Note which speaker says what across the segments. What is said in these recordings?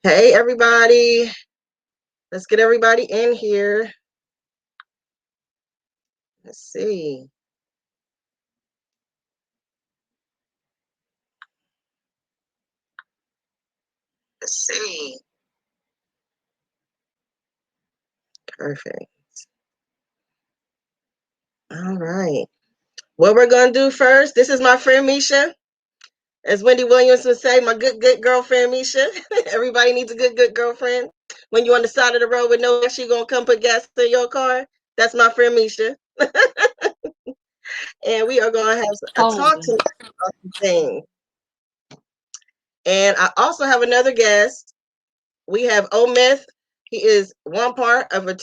Speaker 1: Hey, everybody. Let's get everybody in here. Let's see. Perfect. All right. What we're going to do first, this is my friend Misha. As Wendy Williams would say, my good girlfriend Misha. Everybody needs a good girlfriend. When you're on the side of the road with no gas, you're going to come put gas in your car. That's my friend Misha. And we are going to have a talk tonight about some things. And I also have another guest. We have Omith. He is one part of a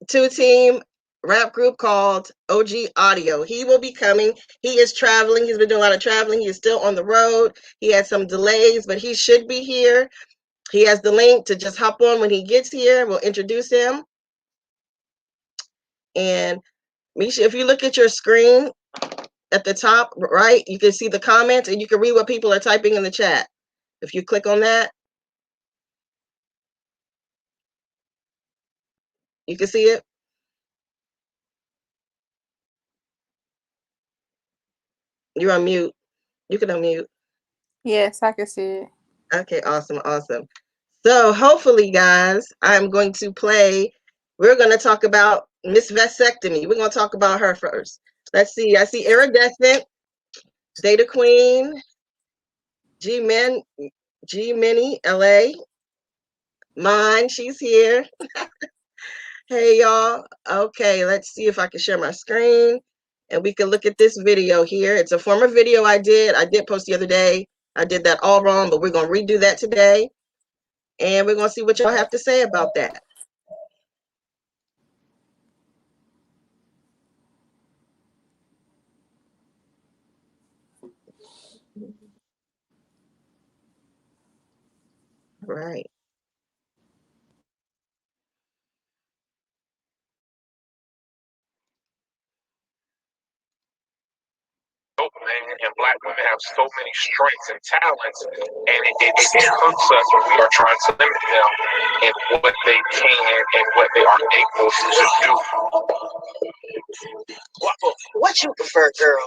Speaker 1: two-team rap group called OG Audio. He will be coming. He is traveling. He's been doing a lot of traveling. He is still on the road. He had some delays, but he should be here. He has the link to just hop on when he gets here. We'll introduce him. And Misha, if you look at your screen at the top right, you can see the comments and you can read what people are typing in the chat. If you click on that, you can see it. You're on mute. You can unmute.
Speaker 2: Yes, I can see it.
Speaker 1: Okay, awesome. So hopefully, guys, I'm going to play. We're going to talk about Miss Vasectomy. We're going to talk about her first. Let's see. I see Iridescent, Data Queen, G-Mini, LA. Mine, she's here. Hey, y'all. Okay, let's see if I can share my screen and we can look at this video here. It's a former video I did post the other day. I did that all wrong, but we're going to redo that today. And we're going to see what y'all have to say about that. Right.
Speaker 3: And Black women have so many strengths and talents, and it hurts us when we are trying to limit them in what they can and what they are able to do.
Speaker 1: What you prefer, girl?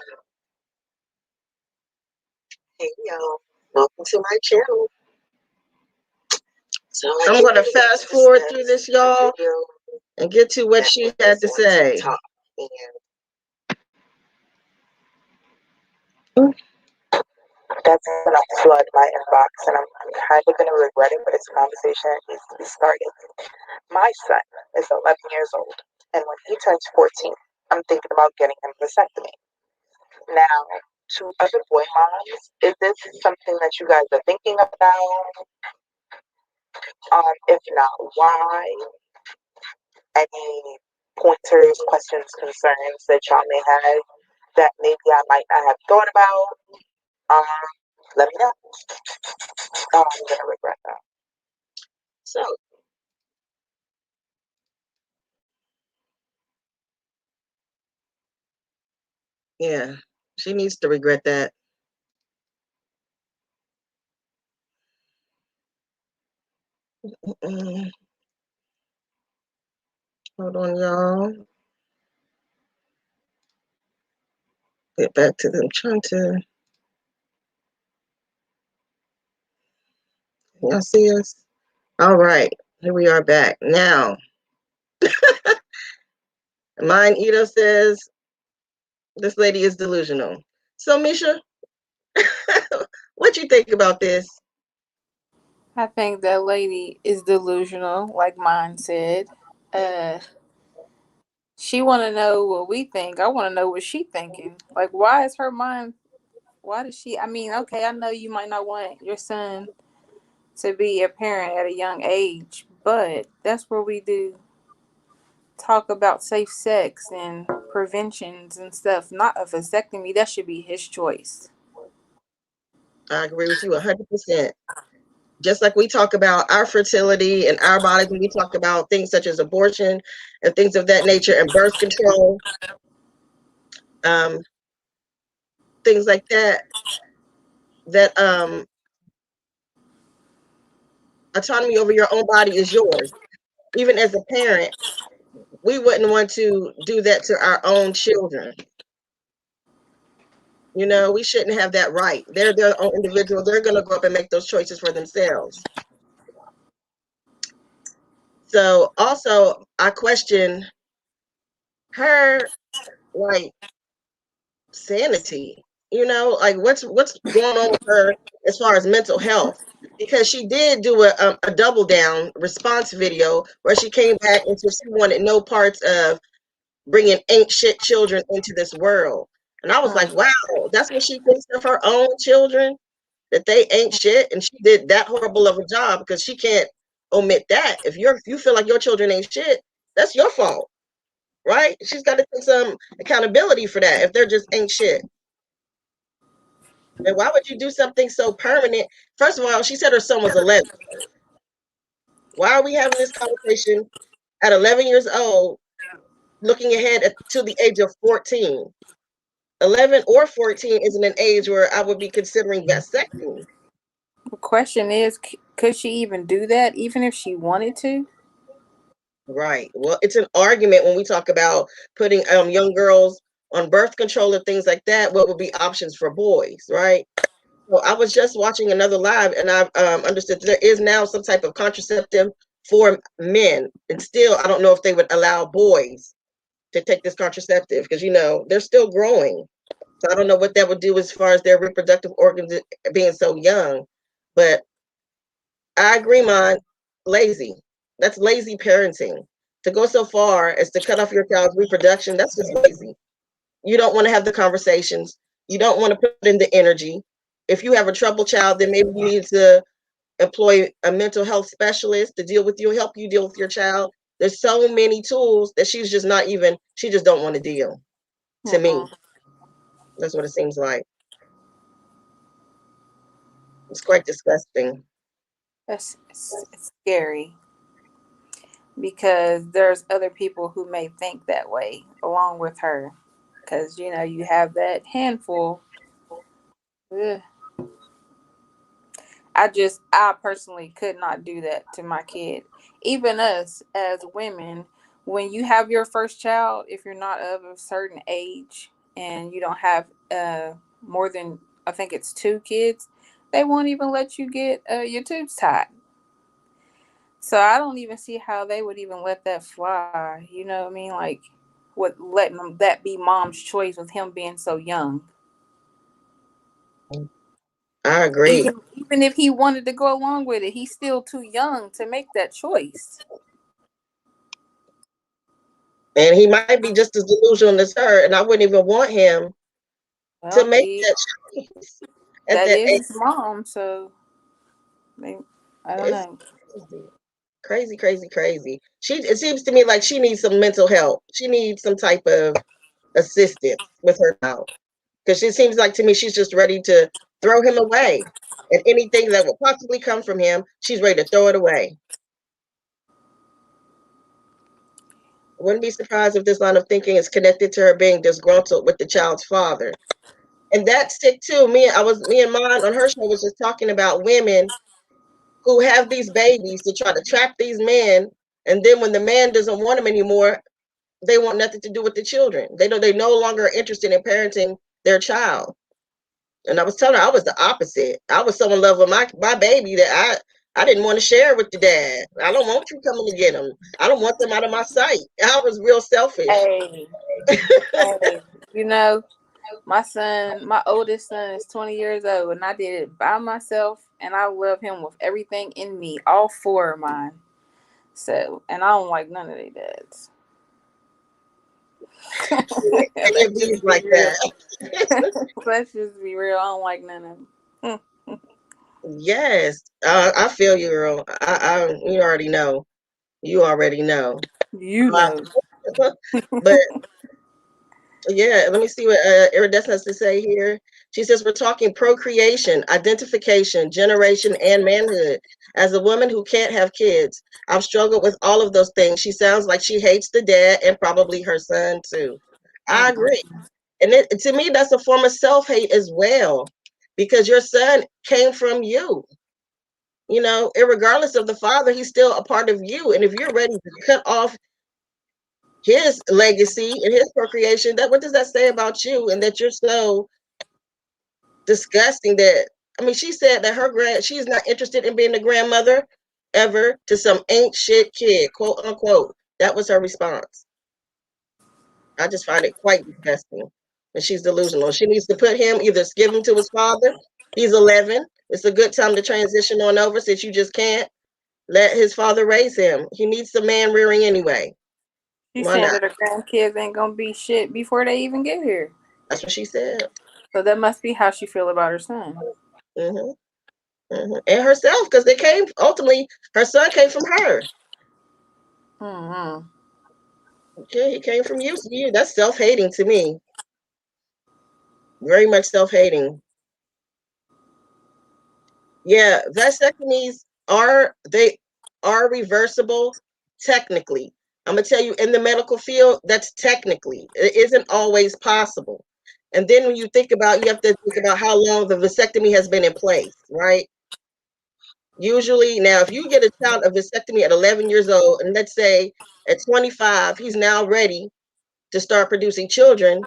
Speaker 1: Hey, y'all. Welcome to my channel. So I'm going to fast forward through this, y'all, and get to what she had to say.
Speaker 4: That's enough to flood my inbox, and I'm kind of going to regret it, but it's a conversation that needs to be started. My son is 11 years old, and when he turns 14, I'm thinking about getting him a vasectomy. Now, to other boy moms, is this something that you guys are thinking about? If not, why? Any pointers, questions, concerns that y'all may have that maybe I might not have thought about? Let me know. I'm gonna regret that.
Speaker 1: So, yeah, she needs to regret that. Hold on, y'all. Get back to them. Trying to. Y'all see us? All right. Here we are back. Now, Mine Ito says, this lady is delusional. So, Misha, what you think about this?
Speaker 2: I think that lady is delusional, like mine said. She want to know what we think. I want to know what she thinking. Like, why is her mind? Why does she? I mean, okay, I know you might not want your son to be a parent at a young age, but that's where we do talk about safe sex and preventions and stuff. Not a vasectomy. That should be his choice.
Speaker 1: I agree with you 100%. Just like we talk about our fertility and our bodies, when we talk about things such as abortion and things of that nature and birth control, things like that, Autonomy over your own body is yours. Even as a parent, we wouldn't want to do that to our own children. You know, we shouldn't have that right. They're their own individual. They're going to grow up and make those choices for themselves. So also, I question her, like, sanity. You know, like what's going on with her as far as mental health? Because she did do a double down response video where she came back and said she wanted no parts of bringing ain't shit children into this world. And I was like, wow, that's what she thinks of her own children, that they ain't shit, and she did that horrible of a job because she can't omit that. If you feel like your children ain't shit, that's your fault, right? She's got to take some accountability for that if they're just ain't shit. And why would you do something so permanent? First of all, she said her son was 11. Why are we having this conversation at 11 years old, looking ahead to the age of 14? 11 or 14 isn't an age where I would be considering vasectomy.
Speaker 2: The question is, could she even do that, even if she wanted to?
Speaker 1: Right. Well, it's an argument when we talk about putting young girls on birth control and things like that. What would be options for boys, right? So I was just watching another live, and I've understood there is now some type of contraceptive for men, and still I don't know if they would allow boys to take this contraceptive because they're still growing. So I don't know what that would do as far as their reproductive organs being so young. But I agree, Mon, lazy. That's lazy parenting. To go so far as to cut off your child's reproduction, that's just lazy. You don't want to have the conversations. You don't want to put in the energy. If you have a troubled child, then maybe you need to employ a mental health specialist to deal with you, help you deal with your child. There's so many tools that she just don't want to deal. To me, that's what it seems like. It's quite disgusting.
Speaker 2: It's scary because there's other people who may think that way along with her. Because, you have that handful. Ugh. I personally could not do that to my kid. Even us as women, when you have your first child, if you're not of a certain age and you don't have more than, I think it's 2 kids, they won't even let you get your tubes tied. So I don't even see how they would even let that fly. You know what I mean? Like, what letting them, that be mom's choice with him being so young.
Speaker 1: I agree.
Speaker 2: Even if he wanted to go along with it, he's still too young to make that choice.
Speaker 1: And he might be just as delusional as her, and I wouldn't even want him to make that choice at
Speaker 2: That
Speaker 1: that
Speaker 2: is
Speaker 1: age.
Speaker 2: his mom, so I don't know.
Speaker 1: Crazy, crazy, crazy. It seems to me like she needs some mental help. She needs some type of assistance with her child. Because it seems like to me she's just ready to throw him away. And anything that will possibly come from him, she's ready to throw it away. Wouldn't be surprised if this line of thinking is connected to her being disgruntled with the child's father. And that's sick too. Me and mine on her show was just talking about women who have these babies to try to trap these men, and then when the man doesn't want them anymore, they want nothing to do with the children. They know they no longer are interested in parenting their child. And I was telling her I was the opposite. I was so in love with my baby that I didn't want to share with the dad. I don't want you coming to get them. I don't want them out of my sight. I was real selfish.
Speaker 2: Hey, my oldest son is 20 years old, and I did it by myself, and I love him with everything in me, all 4 of mine. So, and I don't like none of their dads.
Speaker 1: Like that.
Speaker 2: Let's just be real. I don't like none of them.
Speaker 1: Yes, I feel you, girl. You already know. You already know.
Speaker 2: You know.
Speaker 1: But yeah, let me see what Iridescent has to say here. She says, we're talking procreation, identification, generation, and manhood. As a woman who can't have kids, I've struggled with all of those things. She sounds like she hates the dad and probably her son too. I agree. And to me, that's a form of self-hate as well, because your son came from you. You know, irregardless of the father, he's still a part of you. And if you're ready to cut off his legacy and his procreation, that what does that say about you? And that you're so disgusting that, I mean, she said that she's not interested in being a grandmother ever to some ain't shit kid, quote unquote. That was her response. I just find it quite disgusting. And she's delusional. She needs to put him, either give him to his father. He's 11. It's a good time to transition on over since you just can't let his father raise him. He needs some man rearing anyway.
Speaker 2: She's
Speaker 1: Why
Speaker 2: saying
Speaker 1: not?
Speaker 2: that her grandkids ain't gonna be shit before they even get here.
Speaker 1: That's what she said.
Speaker 2: So that must be how she feel about her son.
Speaker 1: Hmm. Hmm. And herself, because they came, ultimately, her son came from her.
Speaker 2: Mm-hmm.
Speaker 1: Okay, he came from you. So that's self-hating to me. Very much self-hating. Yeah, vasectomies are reversible technically. I'm gonna tell you, in the medical field, that's technically. It isn't always possible. And then when you have to think about how long the vasectomy has been in place, right? Usually, now, if you get a child a vasectomy at 11 years old, and let's say at 25, he's now ready to start producing children,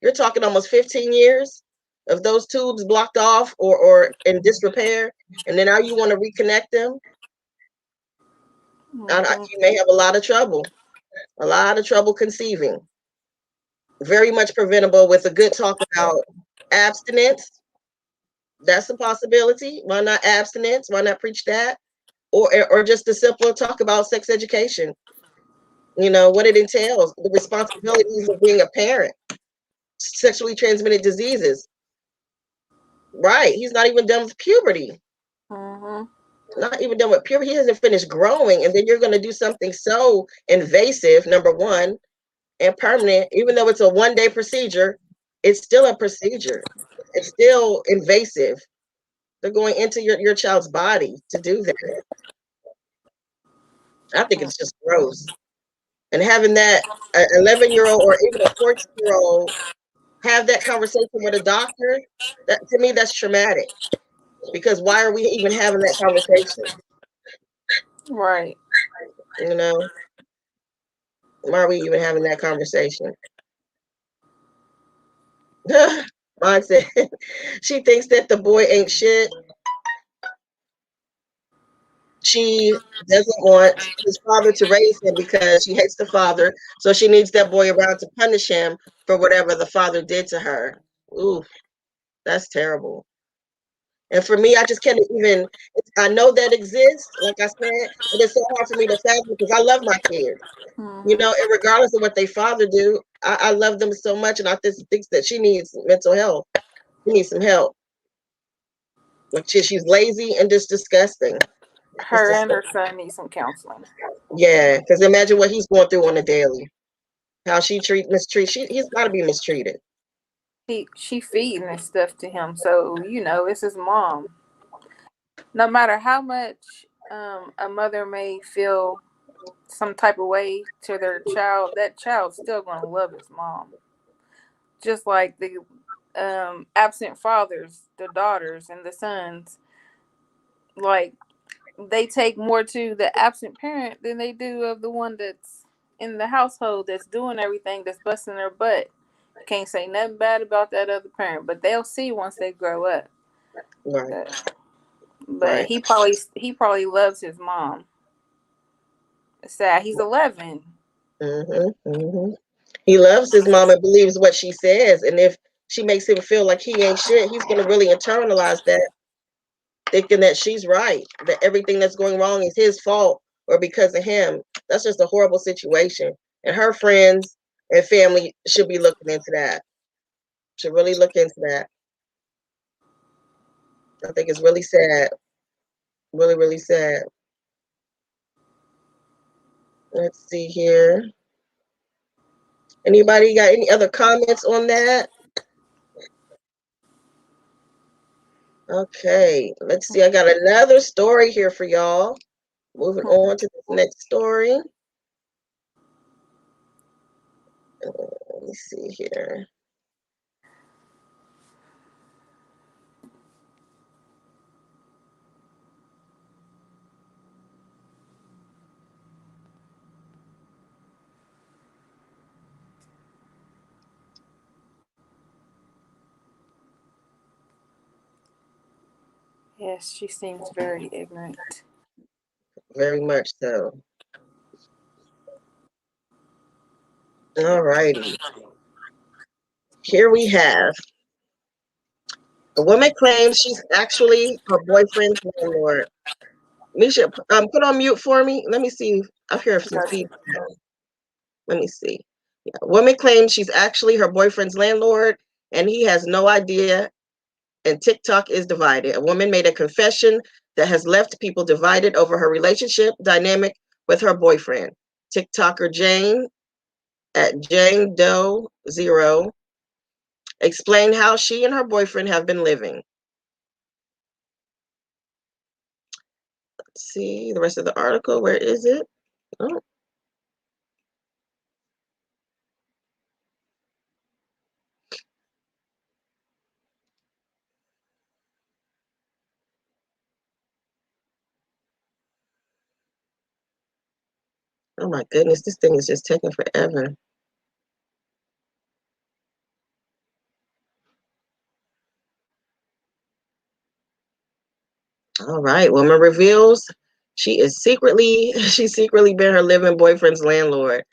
Speaker 1: you're talking almost 15 years of those tubes blocked off or in disrepair, and then now you want to reconnect them.
Speaker 2: Mm-hmm.
Speaker 1: You may have a lot of trouble conceiving. Very much preventable with a good talk about abstinence. That's a possibility. Why not abstinence? Why not preach that? Or just a simple talk about sex education. You know what it entails, the responsibilities of being a parent, sexually transmitted diseases. Right. He's not even done with puberty.
Speaker 2: Mm-hmm.
Speaker 1: Not even done with puberty. He hasn't finished growing. And then you're going to do something so invasive, number one, and permanent, even though it's a 1-day procedure, it's still a procedure. It's still invasive. They're going into your child's body to do that. I think it's just gross. And having that 11-year-old or even a 14-year-old have that conversation with a doctor, that to me, that's traumatic. Because why are we even having that conversation?
Speaker 2: Right.
Speaker 1: You know, why are we even having that conversation? Mine said she thinks that the boy ain't shit. She doesn't want his father to raise him because she hates the father. So she needs that boy around to punish him for whatever the father did to her. Ooh, that's terrible. And for me, I just can't even, I know that exists, like I said, but it's so hard for me to fathom because I love my kids. You
Speaker 2: Mm-hmm.
Speaker 1: know, and regardless of what they father do, I love them so much, and I just think that she needs mental health. She needs some help. Like she's lazy and just disgusting. It's
Speaker 2: Her
Speaker 1: just,
Speaker 2: and her son need some counseling.
Speaker 1: yeah, because imagine what he's going through on a daily. How she mistreat. He's got to be mistreated.
Speaker 2: She feeding this stuff to him, so it's his mom. No matter how much a mother may feel some type of way to their child, that child's still gonna love his mom. Just like the absent fathers, the daughters and the sons, like they take more to the absent parent than they do of the one that's in the household that's doing everything, that's busting their butt. Can't say nothing bad about that other parent, but they'll see once they grow up.
Speaker 1: Right,
Speaker 2: But
Speaker 1: right.
Speaker 2: he probably loves his mom. It's sad. He's 11.
Speaker 1: Hmm. He loves his mom and believes what she says, and if she makes him feel like he ain't shit, he's gonna really internalize that, thinking that she's right, that everything that's going wrong is his fault or because of him. That's just a horrible situation, and her friends and family should be looking into that. Should really look into that. I think it's really sad. Really, really sad. Let's see here. Anybody got any other comments on that? Okay, let's see. I got another story here for y'all. Moving on to the next story. Let me see here.
Speaker 2: Yes, she seems very ignorant.
Speaker 1: Very much so. All righty. Here we have a woman claims she's actually her boyfriend's landlord. Misha, put on mute for me. Let me see. I hear some
Speaker 2: Gotcha.
Speaker 1: feedback. Let me see. Yeah. Woman claims she's actually her boyfriend's landlord, and he has no idea. And TikTok is divided. A woman made a confession that has left people divided over her relationship dynamic with her boyfriend. TikToker Jane at Jane Doe Zero explained how she and her boyfriend have been living. Let's see the rest of the article. Where is it? Oh, oh my goodness, this thing is just taking forever. All right, woman reveals she's secretly been her living boyfriend's landlord.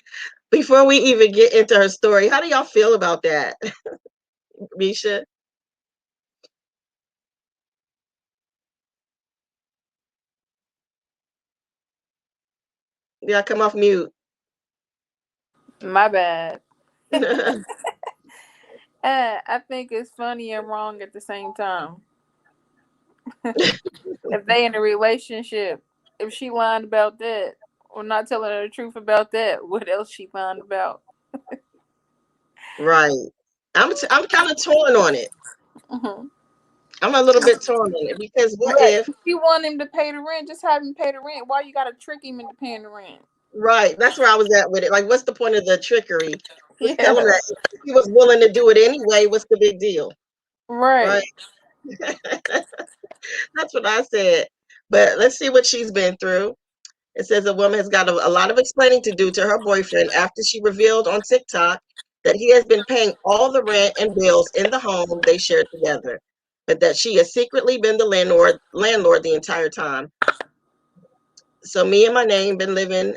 Speaker 1: Before we even get into her story, how do y'all feel about that, Misha? Yeah, come off mute.
Speaker 2: My bad. I think it's funny and wrong at the same time. If they in a relationship, if she lied about that or not telling her the truth about that, what else she lied about?
Speaker 1: Right. I'm kind of torn on it.
Speaker 2: Mm-hmm.
Speaker 1: I'm a little bit torn on it because what
Speaker 2: Right.
Speaker 1: if?
Speaker 2: If you want him to pay the rent, just have him pay the rent. Why you gotta trick him into paying the rent?
Speaker 1: Right. That's where I was at with it. Like, what's the point of the trickery? Just tell him
Speaker 2: Yeah.
Speaker 1: that if he was willing to do it anyway, what's the big deal? Right.
Speaker 2: Right.
Speaker 1: That's what I said. But let's see what she's been through. It says a woman has got a lot of explaining to do to her boyfriend after she revealed on TikTok that he has been paying all the rent and bills in the home they shared together, but that she has secretly been the landlord the entire time. So me and my name been living.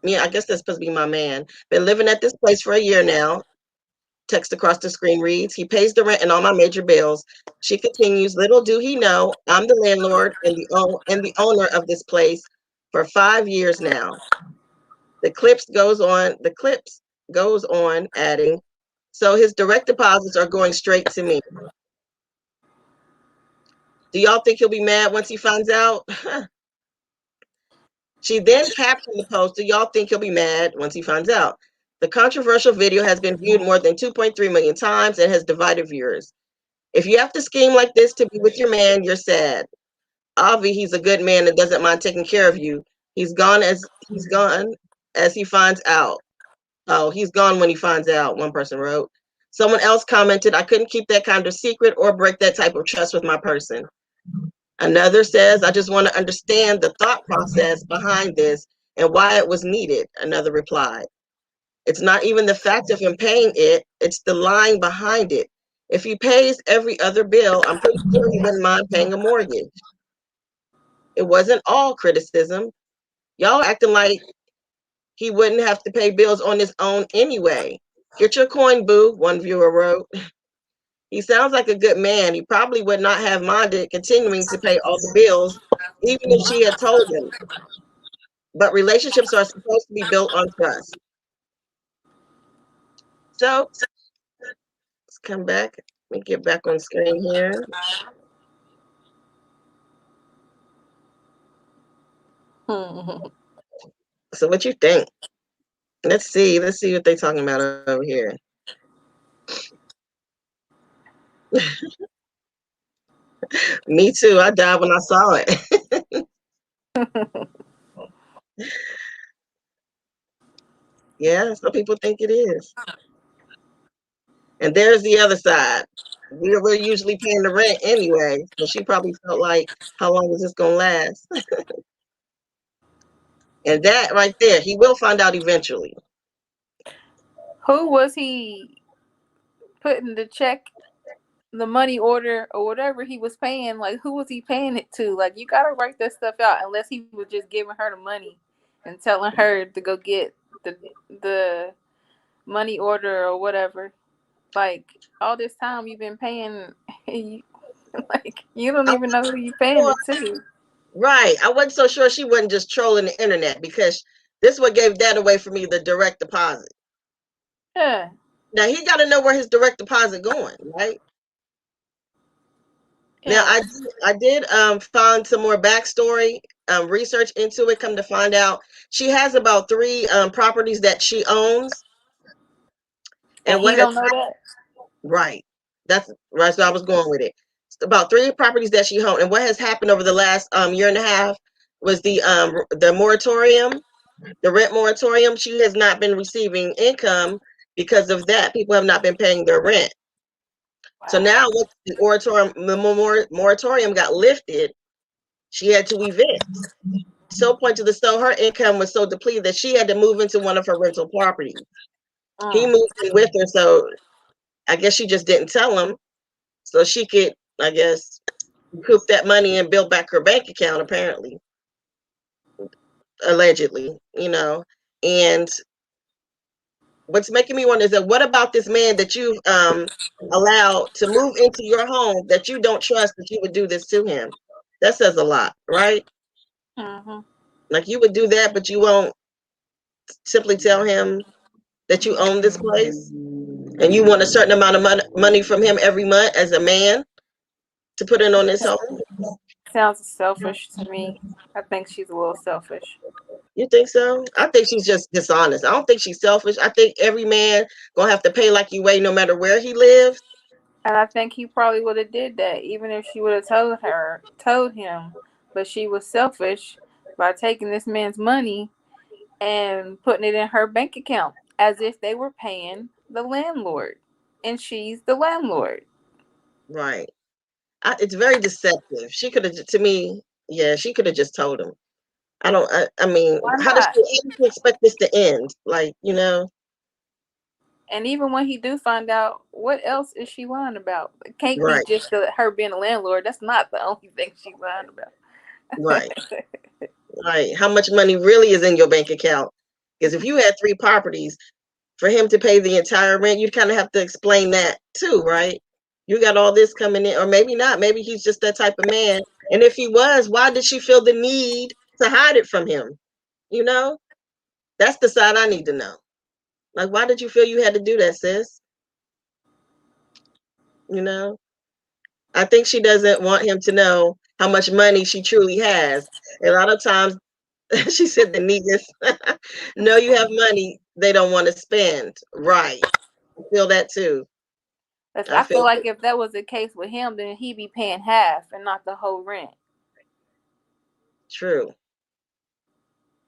Speaker 1: Me, I guess that's supposed to be my man. Been living at this place for a year now. Text across the screen reads, he pays the rent and all my major bills. She continues, little do he know, I'm the landlord and the owner of this place for 5 years now. The clips goes on, adding, so his direct deposits are going straight to me. Do y'all think he'll be mad once he finds out? She then captioned the post, do y'all think he'll be mad once he finds out? The controversial video has been viewed more than 2.3 million times and has divided viewers. If you have to scheme like this to be with your man, you're sad. Avi, he's a good man and doesn't mind taking care of you. He's gone as he finds out. Oh, he's gone when he finds out, one person wrote. Someone else commented, I couldn't keep that kind of secret or break that type of trust with my person. Another says, I just want to understand the thought process behind this and why it was needed. Another replied, it's not even the fact of him paying it, it's the lying behind it. If he pays every other bill, I'm pretty sure he wouldn't mind paying a mortgage. It wasn't all criticism. Y'all acting like he wouldn't have to pay bills on his own anyway. Get your coin, boo, one viewer wrote. He sounds like a good man. He probably would not have minded continuing to pay all the bills, even if she had told him. But relationships are supposed to be built on trust. So let's come back. Let me get back on screen here. So what you think? Let's see. Let's see what they're talking about over here. Me too. I died when I saw it. Yeah, some people think it is. And there's the other side. We're usually paying the rent anyway. So she probably felt like, how long is this going to last? And that right there, he will find out eventually.
Speaker 2: Who was he putting the check the money order or whatever he was paying, like who was he paying it to? Like you gotta write that stuff out unless he was just giving her the money and telling her to go get the money order or whatever. Like all this time you've been paying like you don't
Speaker 1: I
Speaker 2: even know who you paying
Speaker 1: wasn't
Speaker 2: it to.
Speaker 1: right. I wasn't so sure she wasn't just trolling the internet because this what gave that away for me, the direct deposit.
Speaker 2: Yeah.
Speaker 1: Now he got to know where his direct deposit going, right? Now
Speaker 2: Yeah.
Speaker 1: I did find some more backstory, research into it. Come to find out, she has about three properties that she owns,
Speaker 2: And
Speaker 1: and what
Speaker 2: he
Speaker 1: has
Speaker 2: don't know that?
Speaker 1: right? That's right. So I was going with it. It's about three properties that she owned, and what has happened over the last year and a half was the moratorium, the rent moratorium. She has not been receiving income because of that. People have not been paying their rent. So now,
Speaker 2: Wow.
Speaker 1: with the moratorium got lifted, she had to evict. So point to the so her income was so depleted that she had to move into one of her rental properties. He
Speaker 2: Mm.
Speaker 1: moved in with her, so I guess she just didn't tell him, so she could, I guess, recoup that money and build back her bank account. Apparently, allegedly, And what's making me wonder is that what about this man that you've allowed to move into your home that you don't trust that you would do this to him? That says a lot, right?
Speaker 2: Mm-hmm.
Speaker 1: Like you would do that, but you won't simply tell him that you own this place and you want a certain amount of money from him every month as a man to put in on his home.
Speaker 2: Sounds selfish to me. I think she's a little selfish.
Speaker 1: You think so? I think she's just dishonest. I don't think she's selfish. I think every man gonna have to pay like you weigh no matter where he lives.
Speaker 2: And I think he probably would have did that even if she would have told him. But she was selfish by taking this man's money and putting it in her bank account as if they were paying the landlord. And she's the landlord.
Speaker 1: Right. It's very deceptive. She could have, to me, yeah, she could have just told him. I mean,
Speaker 2: Why
Speaker 1: how does
Speaker 2: not?
Speaker 1: she expect this to end? Like,
Speaker 2: And even when he do find out, what else is she lying about? It can't be
Speaker 1: right,
Speaker 2: just her being a landlord. That's not the only thing she's lying about.
Speaker 1: right, right. How much money really is in your bank account? Because if you had three properties, for him to pay the entire rent, you'd kind of have to explain that too, right? You got all this coming in, or maybe not. Maybe he's just that type of man. And if he was, why did she feel the need to hide it from him? You know, that's the side I need to know. Like, why did you feel you had to do that, sis? You know, I think she doesn't want him to know how much money she truly has. A lot of times, she said the niggas know you have money they don't want to spend. Right. I feel that too. I
Speaker 2: I
Speaker 1: feel
Speaker 2: feel like if that was the case with him, then he'd be paying half and not the whole rent.
Speaker 1: true.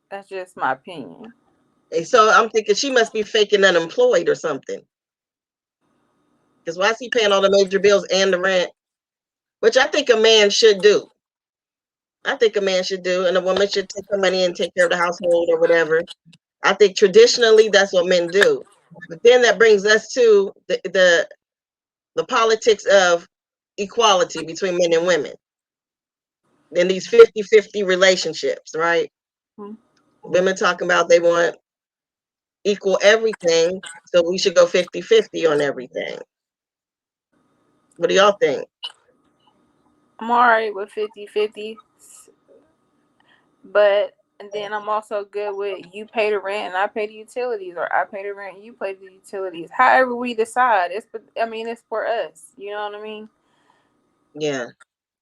Speaker 2: That's just my opinion.
Speaker 1: And so I'm thinking she must be faking unemployed or something. Because why is he paying all the major bills and the rent? Which I think a man should do. I think a man should do, and a woman should take her money and take care of the household or whatever. I think traditionally that's what men do. But then that brings us to the politics of equality between men and women in these 50-50 relationships, right?
Speaker 2: Hmm.
Speaker 1: Women talking about they want equal everything, so we should go 50-50 on everything. What do y'all think?
Speaker 2: I'm alright with 50-50, but and then I'm also good with you pay the rent and I pay the utilities, or I pay the rent and you pay the utilities. However we decide, it's for us. You know what I mean?
Speaker 1: Yeah.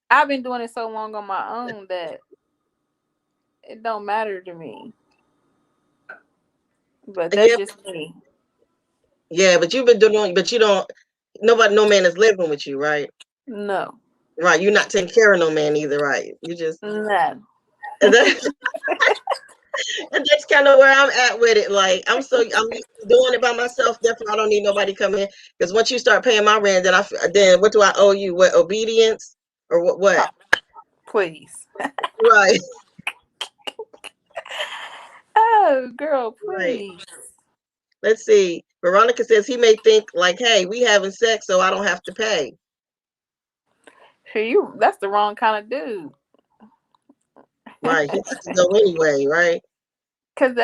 Speaker 2: I've been doing it so long on my own that it don't matter to me. But that's
Speaker 1: Yeah,
Speaker 2: just me.
Speaker 1: yeah, but you've been doing, but you don't, nobody, no man is living with you, right?
Speaker 2: No,
Speaker 1: Right. You're not taking care of no man either, right? You just,
Speaker 2: no.
Speaker 1: and, and that's kind of where I'm at with it. Like, I'm used to doing it by myself. Therefore, I don't need nobody come in. Because once you start paying my rent, then what do I owe you? What, obedience or what?
Speaker 2: Oh,
Speaker 1: What?
Speaker 2: please.
Speaker 1: Right.
Speaker 2: Oh, girl,
Speaker 1: Right.
Speaker 2: please.
Speaker 1: Let's see. Veronica says he may think like, hey, we having sex, so I don't have to pay.
Speaker 2: That's the wrong kind of dude.
Speaker 1: Right. He has to go anyway, right?
Speaker 2: Cause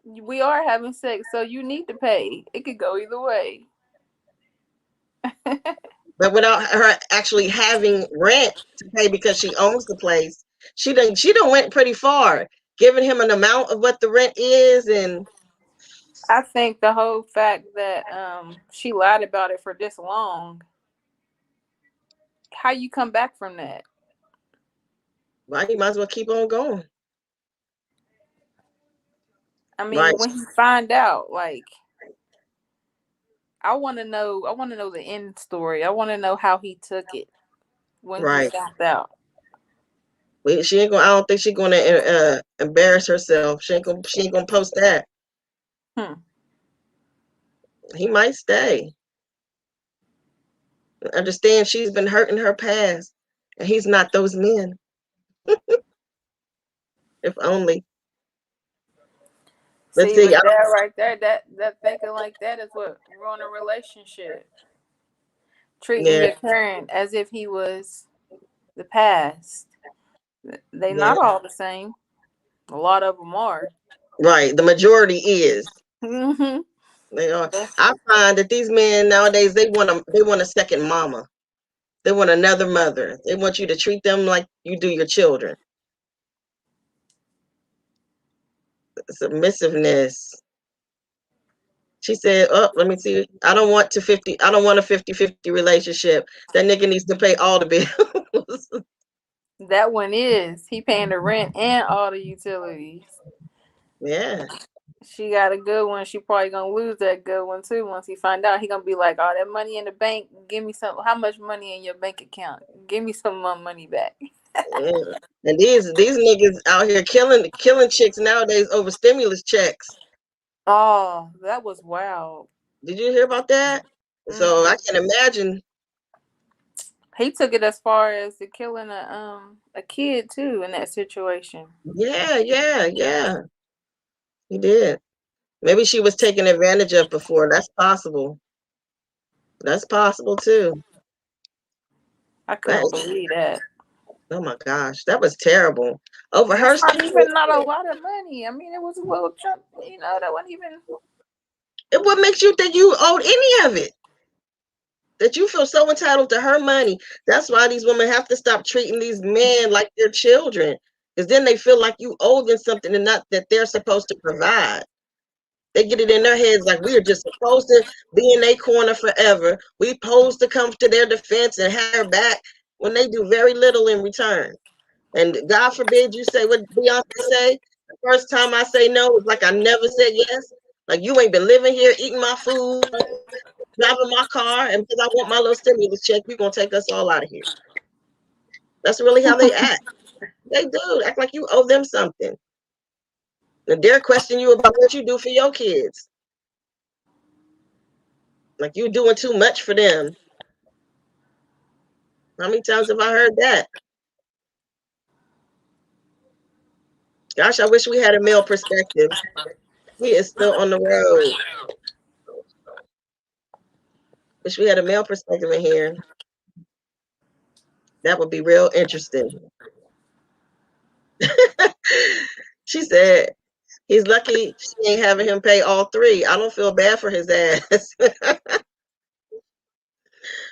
Speaker 2: we are having sex, so you need to pay. It could go either way.
Speaker 1: But without her actually having rent to pay because she owns the place, she done went pretty far, giving him an amount of what the rent is, and
Speaker 2: I think the whole fact that she lied about it for this long, how you come back from that?
Speaker 1: well, he might as well keep on going.
Speaker 2: I mean,
Speaker 1: Right.
Speaker 2: when he find out, like, I want to know. I want to know the end story. I want to know how he took it when he
Speaker 1: Right.
Speaker 2: found out.
Speaker 1: She ain't gonna. I don't think she's gonna embarrass herself. She ain't gonna post that.
Speaker 2: Hmm.
Speaker 1: He might stay. Understand she's been hurt in her past, and he's not those men. If only. Let's
Speaker 2: See,
Speaker 1: see.
Speaker 2: but that right there, that thinking like that is what ruin a relationship. Treating
Speaker 1: Yeah.
Speaker 2: your current as if he was the past. They
Speaker 1: Yeah.
Speaker 2: not all the same. A lot of them are.
Speaker 1: Right. The majority is.
Speaker 2: Mm-hmm.
Speaker 1: They are. I find that these men nowadays they want a second mama. They want another mother. They want you to treat them like you do your children. Submissiveness. She said, "Oh, let me see. I don't want a 50-50 relationship. That nigga needs to pay all the bills."
Speaker 2: That one is. He paying the rent and all the utilities.
Speaker 1: Yeah.
Speaker 2: She got a good one. She probably gonna lose that good one too. Once he find out, he gonna be like, "Oh, that money in the bank. Give me some. How much money in your bank account? Give me some more money back."
Speaker 1: Yeah. And these niggas out here killing chicks nowadays over stimulus checks.
Speaker 2: Oh, that was wild.
Speaker 1: Did you hear about that? So I
Speaker 2: Mm-mm.
Speaker 1: can imagine.
Speaker 2: He took it as far as to killing a kid too in that situation.
Speaker 1: Yeah, yeah, yeah. He did. Maybe she was taken advantage of before. That's possible. That's possible too.
Speaker 2: I
Speaker 1: That
Speaker 2: couldn't
Speaker 1: is,
Speaker 2: believe that.
Speaker 1: oh my gosh, that was terrible. Over
Speaker 2: And
Speaker 1: her
Speaker 2: that's not
Speaker 1: situation,
Speaker 2: even not a lot of money. I mean, it was a little chunk. That wasn't even.
Speaker 1: what makes you think you owed any of it? That you feel so entitled to her money. That's why these women have to stop treating these men like they're children. Because then they feel like you owe them something and not that they're supposed to provide. They get it in their heads like we are just supposed to be in their corner forever. We supposed to come to their defense and have their back when they do very little in return. And God forbid you say what Beyonce say. The first time I say no, it's like I never said yes. Like you ain't been living here, eating my food, driving my car, and because I want my little stimulus check, you're gonna take us all out of here. That's really how they act. They do act like you owe them something. And they're questioning you about what you do for your kids. Like you doing too much for them. How many times have I heard that? Gosh, I wish we had a male perspective. He is still on the road. Wish we had a male perspective in here. That would be real interesting. She said, he's lucky she ain't having him pay all three. I don't feel bad for his ass.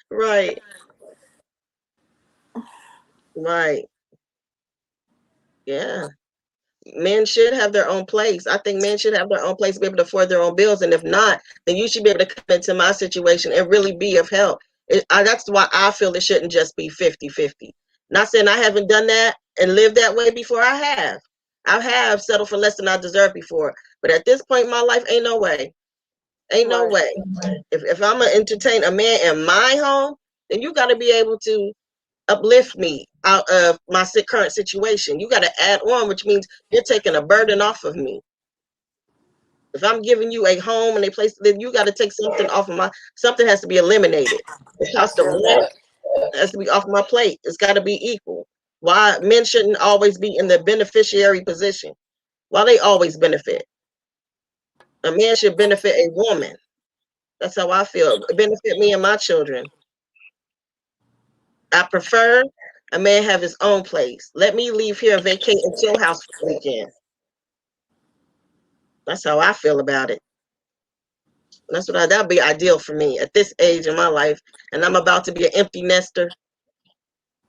Speaker 1: Right, right. Yeah. Men should have their own place. I think men should have their own place to be able to afford their own bills. And if not, then you should be able to come into my situation and really be of help. That's why I feel it shouldn't just be 50-50. Not saying I haven't done that and lived that way before. I have. I have settled for less than I deserved before. But at this point in my life, ain't no way. Ain't no
Speaker 2: Right.
Speaker 1: way. If I'm going to entertain a man in my home, then you got to be able to uplift me out of my current situation. You got to add on, which means you're taking a burden off of me. If I'm giving you a home and a place to live, you got to take something off of something has to be eliminated. The
Speaker 2: I
Speaker 1: cost of
Speaker 2: feel
Speaker 1: rent
Speaker 2: that.
Speaker 1: has to be off my plate. It's got to be equal. Why men shouldn't always be in the beneficiary position? Why they always benefit? A man should benefit a woman. That's how I feel. Benefit me and my children. I prefer a man have his own place. Let me leave here and vacate at your house for the weekend. That's how I feel about it. That'd be ideal for me at this age in my life. And I'm about to be an empty nester.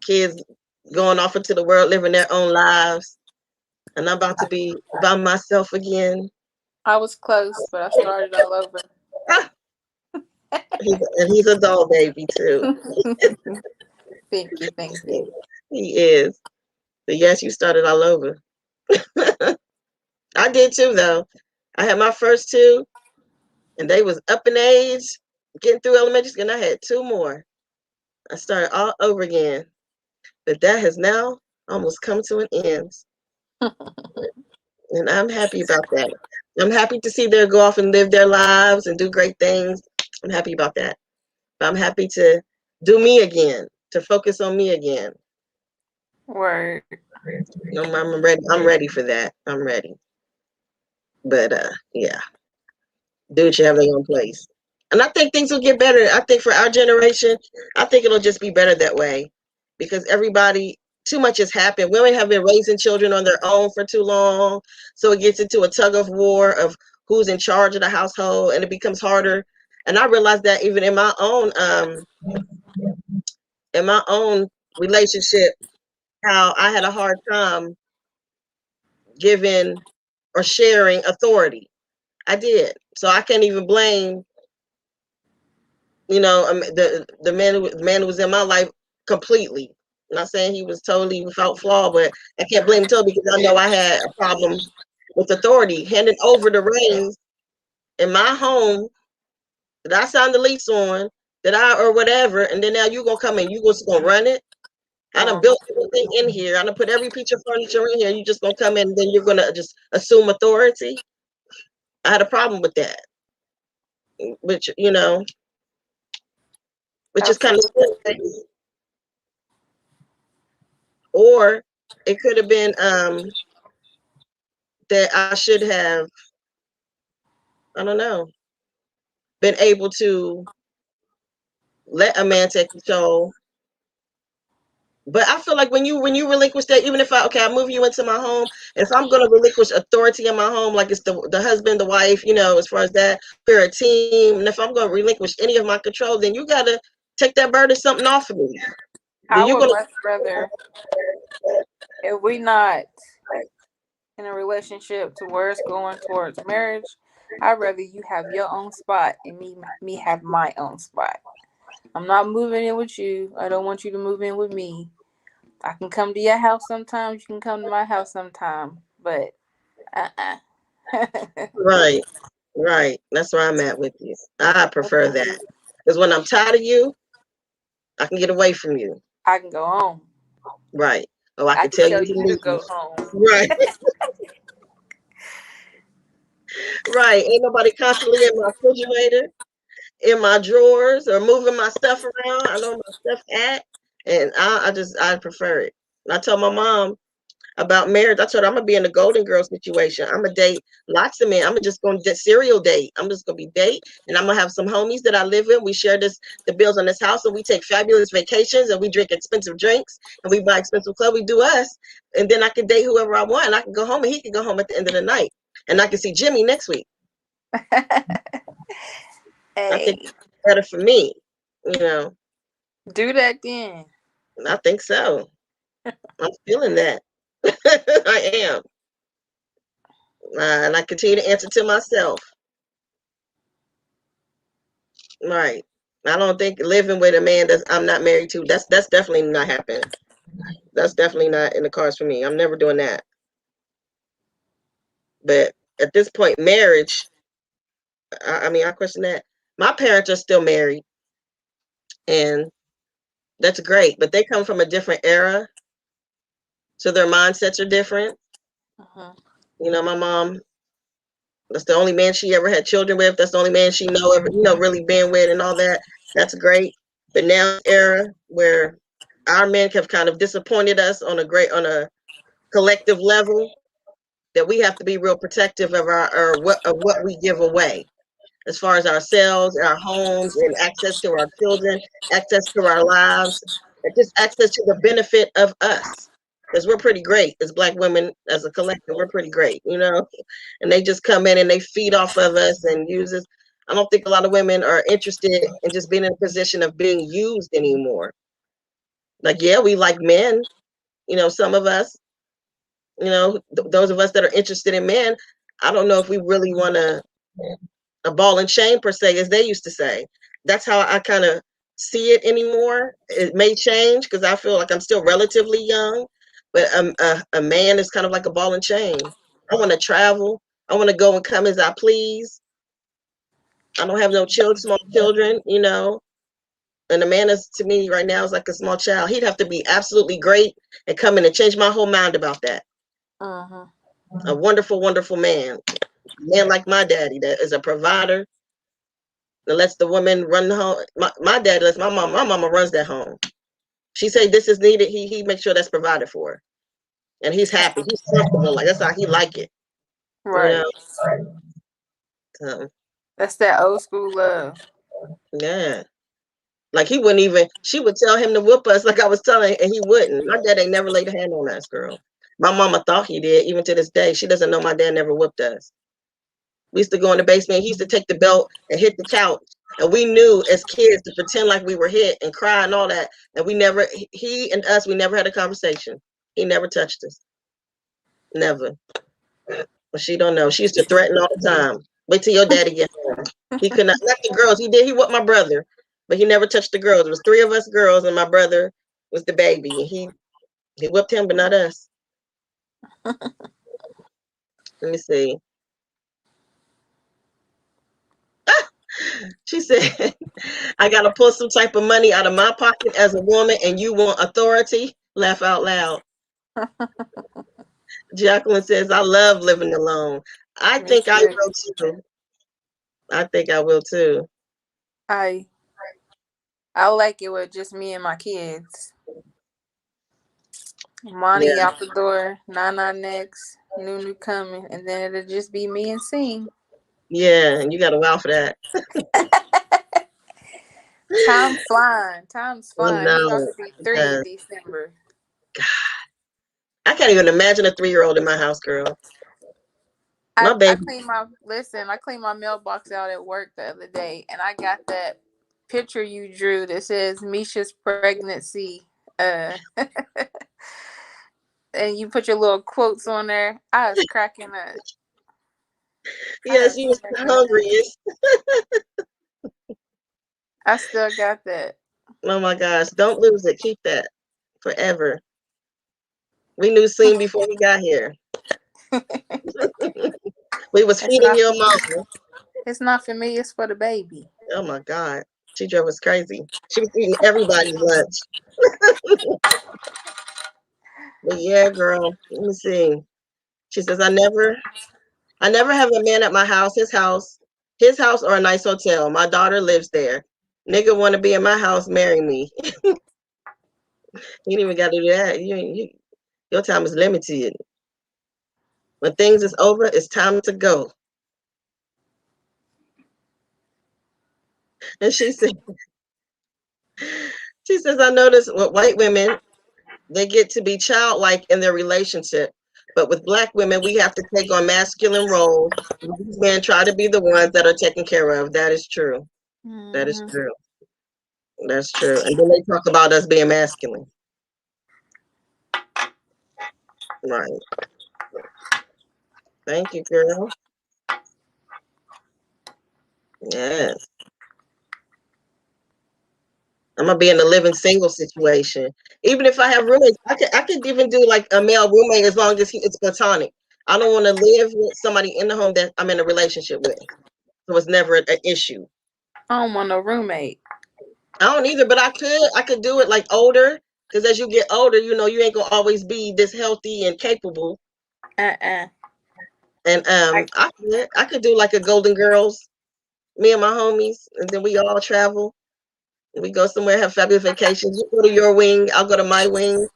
Speaker 1: Kids going off into the world, living their own lives. And I'm about to be by myself again.
Speaker 2: I was close, but I started all over.
Speaker 1: Ah, he's a doll baby too.
Speaker 2: Thank you, thank you.
Speaker 1: He is. But yes, you started all over. I did too, though. I had my first two, and they was up in age, getting through elementary school, and I had two more. I started all over again. But that has now almost come to an end. And I'm happy about that. I'm happy to see them go off and live their lives and do great things. I'm happy about that. But I'm happy to do me again, to focus on me again.
Speaker 2: Word.
Speaker 1: I'm ready. I'm ready for that. I'm ready. But yeah, dudes should have their own place. And I think things will get better. I think for our generation, I think it'll just be better that way. Because everybody, too much has happened. Women have been raising children on their own for too long. So it gets into a tug of war of who's in charge of the household, and it becomes harder. And I realized that even in my own relationship, how I had a hard time giving or sharing authority. I did. So I can't even blame, the man who was in my life completely. I'm not saying he was totally without flaw, but I can't blame him totally because I know I had a problem with authority, handing over the reins in my home that I signed the lease on, or whatever, and then now you gonna come and you just gonna run it. I done built everything in here. I done put every piece of furniture in here. You just gonna come in and then you're gonna just assume authority. I had a problem with that, which which is kind of silly. Or it could have been that I should have, I don't know, been able to let a man take control. But I feel like when you relinquish that, even if I move you into my home, if I'm gonna relinquish authority in my home, like it's the husband, the wife, as far as that, we're a team, and if I'm gonna relinquish any of my control, then you gotta take that burden something off of me.
Speaker 2: I would much rather, if we not in a relationship to where it's going towards marriage, I'd rather you have your own spot and me have my own spot. I'm not moving in with you. I don't want you to move in with me. I can come to your house sometimes. You can come to my house sometime. But
Speaker 1: Right. That's where I'm at with you. I prefer that. Because when I'm tired of you, I can get away from you.
Speaker 2: I can go home.
Speaker 1: Right. Oh, I can
Speaker 2: tell
Speaker 1: you
Speaker 2: you to go home.
Speaker 1: Right. Right. Ain't nobody constantly in my refrigerator, in my drawers, or moving my stuff around. I know where my stuff at. And I prefer it. And I told my mom about marriage. I told her I'm gonna be in a golden girl situation. I'm gonna date lots of men. I'm just gonna serial date. I'm just gonna be date, and I'm gonna have some homies that I live with. We share the bills on this house, and we take fabulous vacations, and we drink expensive drinks, and we buy expensive clothes. We do us, and then I can date whoever I want, and I can go home, and he can go home at the end of the night, and I can see Jimmy next week.
Speaker 2: Hey.
Speaker 1: I think it's better for me,
Speaker 2: Do that then.
Speaker 1: I think so. I'm feeling that. I am. And I continue to answer to myself. Right. I don't think living with a man that I'm not married to, that's definitely not happening. That's definitely not in the cards for me. I'm never doing that. But at this point, marriage, I question that. My parents are still married, and that's great, but they come from a different era, so their mindsets are different. My mom, that's the only man she ever had children with. That's the only man she really been with and all that. That's great. But now era where our men have kind of disappointed us on a collective level, that we have to be real protective of what we give away, as far as ourselves, our homes, and access to our children, access to our lives, just access to the benefit of us. Because we're pretty great as Black women, as a collective, we're pretty great, you know? And they just come in and they feed off of us and use us. I don't think a lot of women are interested in just being in a position of being used anymore. Like, yeah, we like men, you know, some of us, you know, those of us that are interested in men, I don't know if we really want a ball and chain per se, as they used to say. That's how I kind of see it anymore. It may change because I feel like I'm still relatively young, but a man is kind of like a ball and chain. I want to travel. I want to go and come as I please. I don't have no children, small children, you know. And a man is to me right now is like a small child. He'd have to be absolutely great and come in and change my whole mind about that.
Speaker 2: Uh-huh.
Speaker 1: A wonderful, wonderful man. A man like my daddy that is a provider that lets the woman run the home. My dad lets my mama runs that home. She say this is needed. He makes sure that's provided for, and he's happy. He's comfortable. Like that's how he like it. You
Speaker 2: Right.
Speaker 1: know. So,
Speaker 2: That's that old school love.
Speaker 1: yeah. Like he wouldn't even. She would tell him to whoop us, like I was telling, and he wouldn't. My dad ain't never laid a hand on us, girl. My mama thought he did. Even to this day, she doesn't know my dad never whooped us. We used to go in the basement. He used to take the belt and hit the couch. And we knew as kids to pretend like we were hit and cry and all that. And we never, he and us, we never had a conversation. He never touched us. Never. But she don't know. She used to threaten all the time. Wait till your daddy get home. He could not the girls. He did. He whooped my brother. But he never touched the girls. There was 3 of us girls and my brother was the baby. And he whipped him, but not us. Let me see. She said, I got to pull some type of money out of my pocket as a woman and you want authority? Laugh out loud. Jacqueline says, I love living alone. I
Speaker 2: Me
Speaker 1: think I
Speaker 2: too.
Speaker 1: will too. I think I will too.
Speaker 2: I like it with just me and my kids. Monty
Speaker 1: Yeah.
Speaker 2: out the door, Nana next, Nunu coming, and then it'll just be me and Sing.
Speaker 1: Yeah, and you got to wow for that.
Speaker 2: Time's flying. Time's
Speaker 1: I
Speaker 2: flying. He about
Speaker 1: know.
Speaker 2: to be 3 in December.
Speaker 1: I can't even imagine a 3-year-old in my house, girl. My
Speaker 2: I
Speaker 1: baby.
Speaker 2: cleaned my mailbox out at work the other day, and I got that picture you drew that says Misha's pregnancy. And you put your little quotes on there. I was cracking up.
Speaker 1: Yes, she was the hungriest.
Speaker 2: I still got that.
Speaker 1: Oh my gosh. Don't lose it. Keep that forever. We knew Scene before he got here. We was
Speaker 2: It's
Speaker 1: feeding
Speaker 2: not.
Speaker 1: your mama.
Speaker 2: It's not for me. It's for the baby.
Speaker 1: Oh my God. She drove us crazy. She was eating everybody's lunch. But yeah, girl. Let me see. She says, I never have a man at my house, his house or a nice hotel. My daughter lives there. Nigga want to be in my house, marry me. You ain't even got to do that. Your time is limited. When things is over, it's time to go. And she says, I notice with white women, they get to be childlike in their relationship. But with Black women, we have to take on masculine roles. These men try to be the ones that are taken care of. That is true. That is true. That's true. And then they talk about us being masculine. Right. Thank you, girl. Yes. I'm gonna be in a living single situation. Even if I have roommates, I could even do like a male roommate as long as it's platonic. I don't want to live with somebody in the home that I'm in a relationship with. So it's never an issue.
Speaker 2: I don't want no roommate.
Speaker 1: I don't either, but I could do it like older. Because as you get older, you know, you ain't gonna always be this healthy and capable. And I could do like a Golden Girls, me and my homies, and then we all travel. We go somewhere, have fabulous vacations. You go to your wing, I'll go to my wing.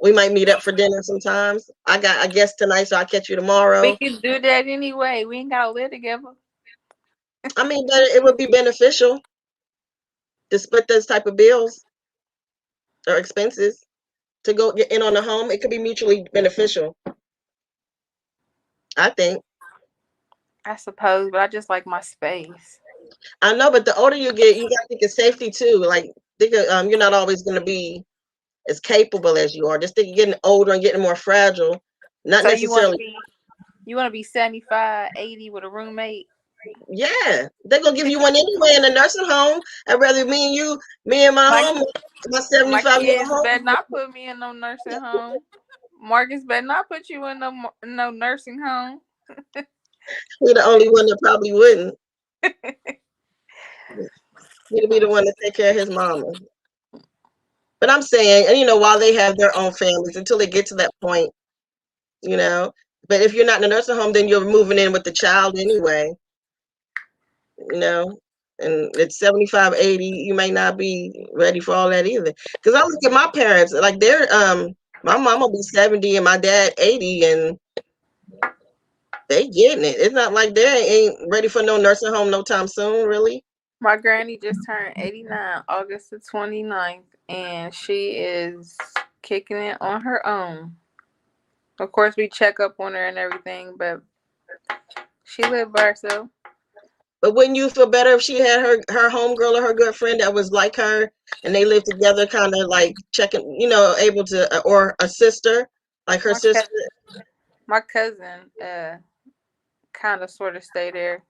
Speaker 1: We might meet up for dinner sometimes. I got a guest tonight, so I'll catch you
Speaker 2: We
Speaker 1: tomorrow.
Speaker 2: can do that anyway. We ain't gotta live together.
Speaker 1: I mean, but it would be beneficial to split those type of bills. or expenses to go get in on a home. It could be mutually beneficial, I think.
Speaker 2: I suppose, but I just like my space.
Speaker 1: I know, but the older you get, you got to think of safety too. Like, think of, you're not always going to be as capable as you are. Just think you're getting older and getting more fragile. Not
Speaker 2: So you want to
Speaker 1: necessarily.
Speaker 2: be, you want to be 75, 80 with a roommate?
Speaker 1: Yeah, they're gonna give you one anyway in a nursing home. I'd rather me and my
Speaker 2: My
Speaker 1: home, my
Speaker 2: my
Speaker 1: 75-year-old
Speaker 2: kids
Speaker 1: home.
Speaker 2: better not put me in no nursing home. Marcus better not put you in no nursing home.
Speaker 1: We're the only one that probably wouldn't. He'd be the one to take care of his mama. But I'm saying, and while they have their own families, until they get to that point, you know. But if you're not in a nursing home, then you're moving in with the child anyway, you know. And at 75, 80, you may not be ready for all that either. Because I look at my parents, like my mom will be 70 and my dad 80, and they getting it. It's not like they ain't ready for no nursing home no time soon, really.
Speaker 2: My granny just turned 89 August the 29th, and she is kicking it on her own. Of course, we check up on her and everything, but she lived by herself.
Speaker 1: But wouldn't you feel better if she had her homegirl or her good friend that was like her, and they lived together, kind of like checking, able to, or a sister, like her
Speaker 2: My
Speaker 1: sister?
Speaker 2: my cousin, kind of sort of stay there,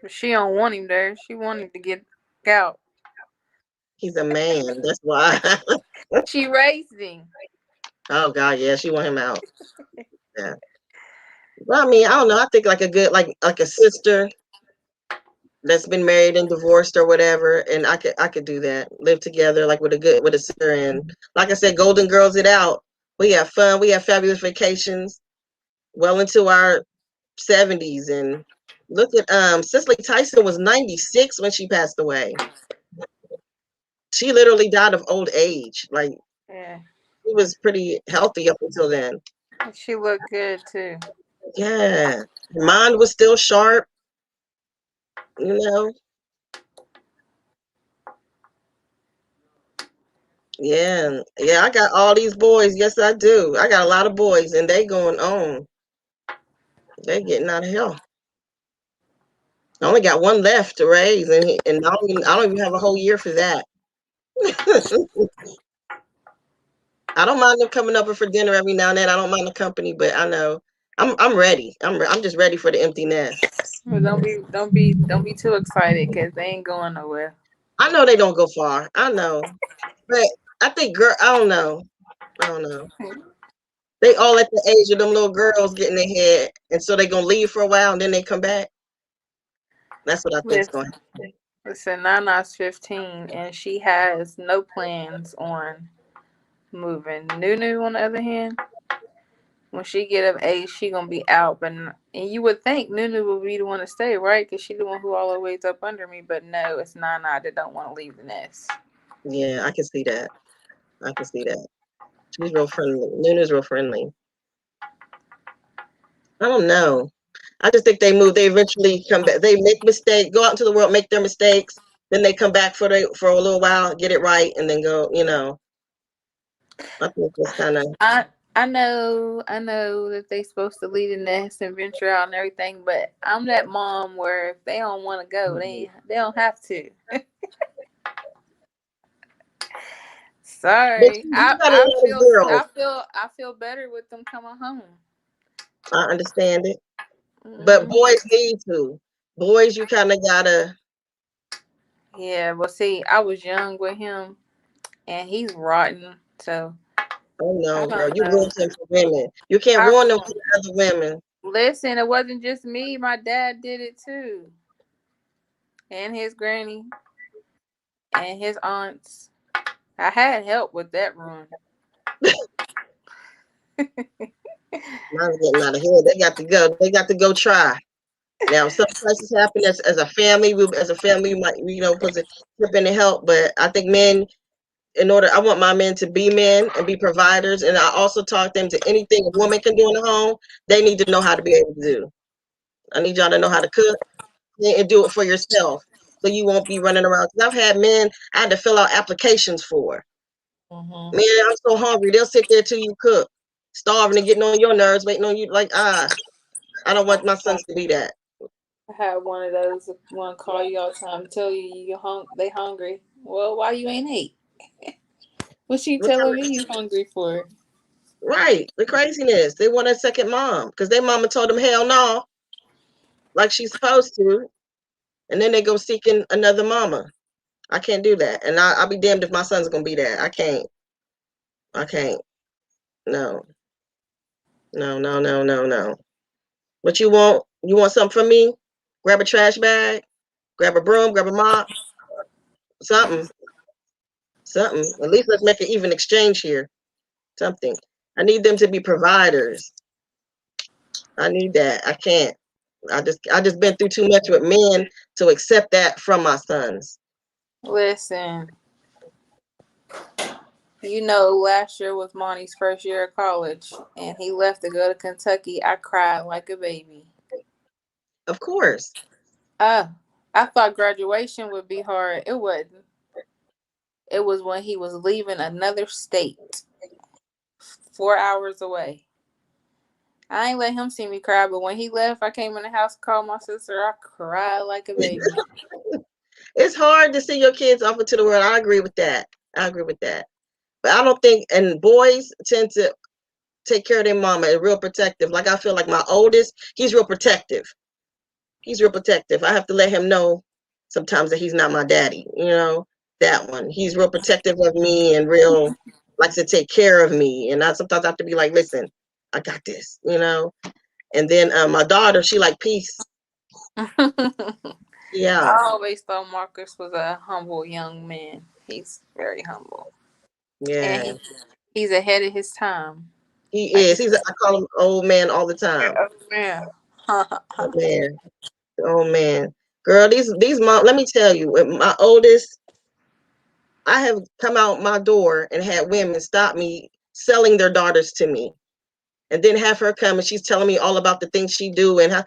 Speaker 2: but she don't want him there. She wanted to get out.
Speaker 1: He's a man, that's why.
Speaker 2: She raised him.
Speaker 1: Oh God, yeah, she want him out. Yeah. Well, I mean, I don't know. I think like a good, like a sister that's been married and divorced or whatever, and I could do that. Live together like with a sister, and like I said, Golden Girls it out. We have fun. We have fabulous vacations well into our 70s, and look at Cicely Tyson was 96 when she passed away. She literally died of old age. Like,
Speaker 2: Yeah,
Speaker 1: she was pretty healthy up until then.
Speaker 2: she looked good too.
Speaker 1: Yeah. Her mind was still sharp, you know. Yeah, yeah, I got all these boys. Yes, I do. I got a lot of boys, and they going on. They getting out of hell. I only got one left to raise, and I don't even have a whole year for that. I don't mind them coming over for dinner every now and then. I don't mind the company, but I know I'm ready. I'm just ready for the empty nest.
Speaker 2: But don't be too excited because they ain't going nowhere.
Speaker 1: I know they don't go far. I know, but I think I don't know. I don't know. They all at the age of them little girls getting ahead, and so they gonna leave for a while and then they come back. That's what I think's going
Speaker 2: Listen,
Speaker 1: to happen.
Speaker 2: listen, Nana's 15 and she has no plans on moving. Nunu, on the other hand, when she get of age, she gonna be out. And you would think Nunu would be the one to stay, right? Because she the one who always up under me. But no, it's Nana that don't want to leave the nest.
Speaker 1: Yeah, I can see that. I can see that. She's real friendly. Nuna's real friendly. I don't know. I just think they move. They eventually come back. They make mistakes, go out into the world, make their mistakes. Then they come back for a little while, get it right, and then go. I think that's kind of.
Speaker 2: I know that they supposed to leave the nest and venture out and everything, but I'm that mom where if they don't want to go, they don't have to.
Speaker 1: But
Speaker 2: Sorry,
Speaker 1: you got a lot of girls.
Speaker 2: I feel better with them coming home.
Speaker 1: I understand it, but
Speaker 2: Hmm.
Speaker 1: boys need to. Boys, you kind of gotta.
Speaker 2: Yeah, well, see, I was young with him, and he's rotten. So
Speaker 1: Oh
Speaker 2: I
Speaker 1: no, girl,
Speaker 2: don't
Speaker 1: you
Speaker 2: know.
Speaker 1: ruined him for women. You can't
Speaker 2: I
Speaker 1: ruin them for other women.
Speaker 2: listen. It wasn't just me. My dad did it too, and his granny and his aunts. I had help with that run.
Speaker 1: Mine's getting out of here. They got to go. They got to go try. Now, some crises happen as a family. As a family, we might put a step in to help. But I think men, I want my men to be men and be providers. And I also taught them to anything a woman can do in the home, they need to know how to be able to do. I need y'all to know how to cook and do it for yourself, so you won't be running around. Because I've had men I had to fill out applications for.
Speaker 2: Mm-hmm.
Speaker 1: Man, I'm so hungry. They'll sit there till you cook, starving and getting on your nerves, waiting on you. Like, I don't want my sons to be that.
Speaker 2: I had one of those. One call you all the time, tell you they hungry. Well, why you ain't ate? What she telling me you hungry for?
Speaker 1: Right, the craziness. They want a second mom because their mama told them hell no, like she's supposed to, and then they go seeking another mama. I can't do that, and I'll be damned if my son's gonna be that. I can't. I can't. No, no, no, no, no, no. What you want? You want something from me? Grab a trash bag, grab a broom, grab a mop, something, something. At least let's make an even exchange here. Something. I need them to be providers. I need that. I can't. I just been through too much with men to accept that from my sons.
Speaker 2: Listen, last year was Monty's first year of college, and he left to go to Kentucky. I cried like a baby.
Speaker 1: Of course.
Speaker 2: I thought graduation would be hard. It wasn't. It was when he was leaving another state, 4 hours away. I ain't let him see me cry, but when he left, I came in the house, called my sister. I cried like a baby.
Speaker 1: It's hard to see your kids off into the world. I agree with that. I agree with that. But I don't think, and boys tend to take care of their mama and real protective. Like I feel like my oldest, he's real protective. He's real protective. I have to let him know sometimes that he's not my daddy. That one. He's real protective of me and real likes to take care of me. And I sometimes have to be like, listen, I got this. And then my daughter, she like peace. Yeah.
Speaker 2: I always thought Marcus was a humble young man. He's very humble.
Speaker 1: Yeah.
Speaker 2: And he's ahead of his time.
Speaker 1: He is. I call him old man all the time.
Speaker 2: Oh, man.
Speaker 1: Oh man. Oh man. Girl, these mom, let me tell you, with my oldest, I have come out my door and had women stop me selling their daughters to me. And then have her come and she's telling me all about the things she do and how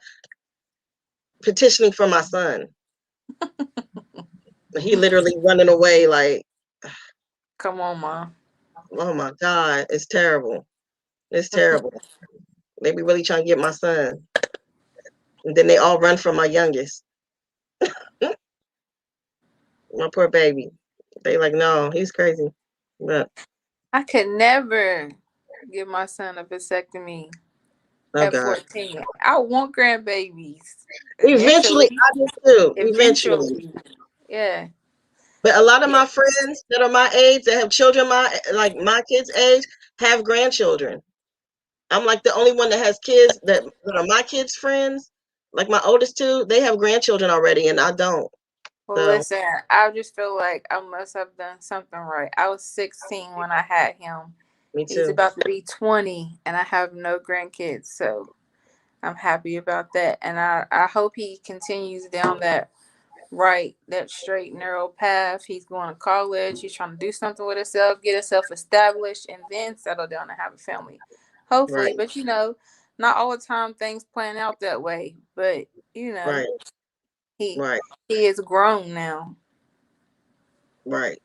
Speaker 1: petitioning for my son. He literally running away like,
Speaker 2: Come on, Mom.
Speaker 1: oh my God, it's terrible. It's terrible. They be really trying to get my son. And then they all run from my youngest. My poor baby. They like, no, he's crazy. But
Speaker 2: I could never give my son a vasectomy
Speaker 1: oh
Speaker 2: at
Speaker 1: God.
Speaker 2: 14. I want grandbabies.
Speaker 1: Eventually, I do too. Eventually.
Speaker 2: Yeah.
Speaker 1: But a lot of
Speaker 2: Yeah.
Speaker 1: my friends that are my age, that have children my kids' age, have grandchildren. I'm like the only one that has kids that are my kids' friends. Like my oldest two, they have grandchildren already, and I don't.
Speaker 2: Well,
Speaker 1: So
Speaker 2: listen, I just feel like I must have done something right. I was 16 when I had him.
Speaker 1: me
Speaker 2: He's
Speaker 1: too.
Speaker 2: about to be 20, and I have no grandkids. So I'm happy about that. And I hope he continues down that straight, narrow path. He's going to college. He's trying to do something with himself, get himself established, and then settle down and have a family. Hopefully.
Speaker 1: Right.
Speaker 2: But, not all the time things plan out that way. But,
Speaker 1: Right.
Speaker 2: he
Speaker 1: Right.
Speaker 2: he is grown now.
Speaker 1: Right.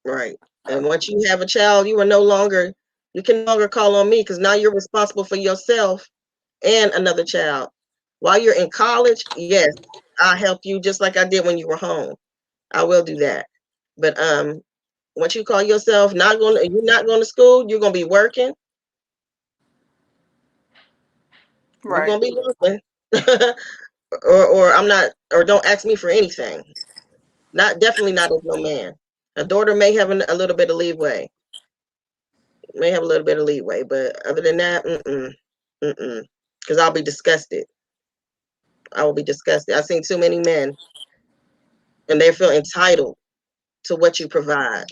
Speaker 1: Right. And once you have a child, you can no longer call on me because now you're responsible for yourself and another child. While you're in college, yes, I'll help you just like I did when you were home. I will do that. But once you call yourself you're not going to school, you're going to be working. You're
Speaker 2: Right.
Speaker 1: going to be working. or I'm not, or don't ask me for anything. Definitely not as no man. A daughter may have a little bit of leeway. May have a little bit of leeway, but other than that, because I'll be disgusted. I will be disgusted. I've seen too many men, and they feel entitled to what you provide.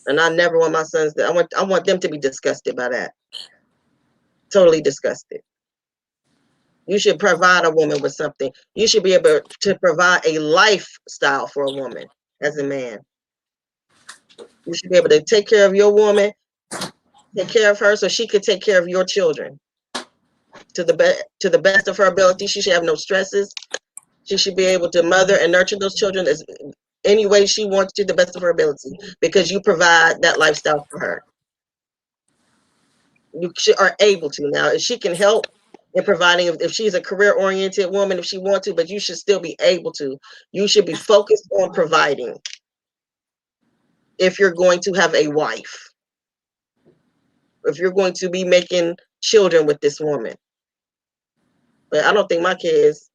Speaker 1: And I never want my sons to. I want them to be disgusted by that. Totally disgusted. You should provide a woman with something. You should be able to provide a lifestyle for a woman as a man. You should be able to take care of your woman, take care of her, so she could take care of your children to the best of her ability. She should have no stresses. She should be able to mother and nurture those children any way she wants to, the best of her ability, because you provide that lifestyle for her. You are able to. Now, if she can help in providing, if she's a career-oriented woman, if she wants to, but you should still be able to. You should be focused on providing if you're going to have a wife, if you're going to be making children with this woman. But I don't think my kids,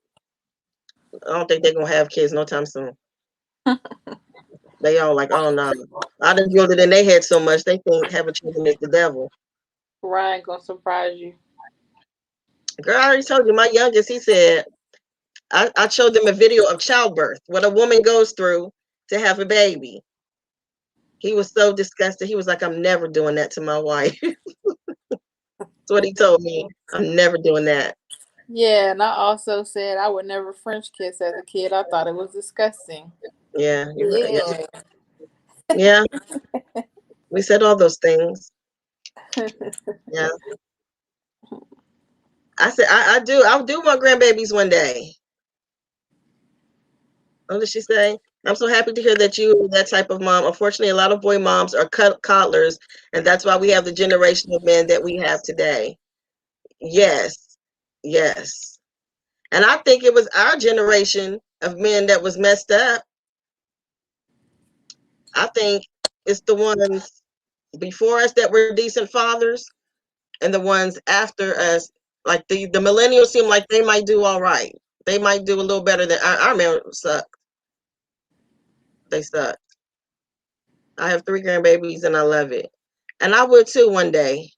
Speaker 1: I don't think they're going to have kids no time soon. They all like, oh no. I done drilled it in their head so much, they think having children is the devil.
Speaker 2: Ryan gonna surprise you.
Speaker 1: Girl, I already told you, my youngest, he said, I showed them a video of childbirth, what a woman goes through to have a baby. He was so disgusted. He was like, I'm never doing that to my wife. That's what he told me. I'm never doing that.
Speaker 2: Yeah, and I also said I would never French kiss as a kid. I thought it was disgusting.
Speaker 1: Yeah, you're right.
Speaker 2: Yeah.
Speaker 1: Yeah. We said all those things. Yeah. I said, I'll do want grandbabies one day. What did she say? I'm so happy to hear that you are that type of mom. Unfortunately, a lot of boy moms are coddlers, and that's why we have the generation of men that we have today. Yes. Yes. And I think it was our generation of men that was messed up. I think it's the ones before us that were decent fathers, and the ones after us, like the millennials, seem like they might do all right. They might do a little better than our men suck. They suck. I have 3 grandbabies and I love it. And I would too one day.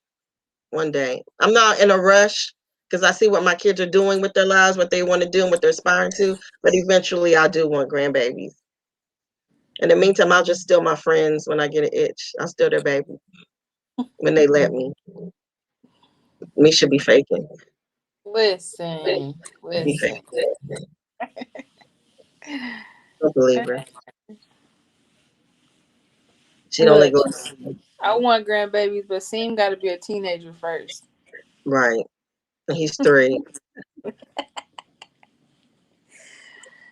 Speaker 1: One day. I'm not in a rush because I see what my kids are doing with their lives, what they want to do and what they're aspiring to. But eventually I do want grandbabies. In the meantime, I'll just steal my friends when I get an itch. I'll steal their baby when they let me. Me should be faking.
Speaker 2: Listen.
Speaker 1: Be faking. Don't believe her. She only
Speaker 2: Look,
Speaker 1: goes
Speaker 2: I want grandbabies, but Seem got to be a teenager first.
Speaker 1: right. He's 3.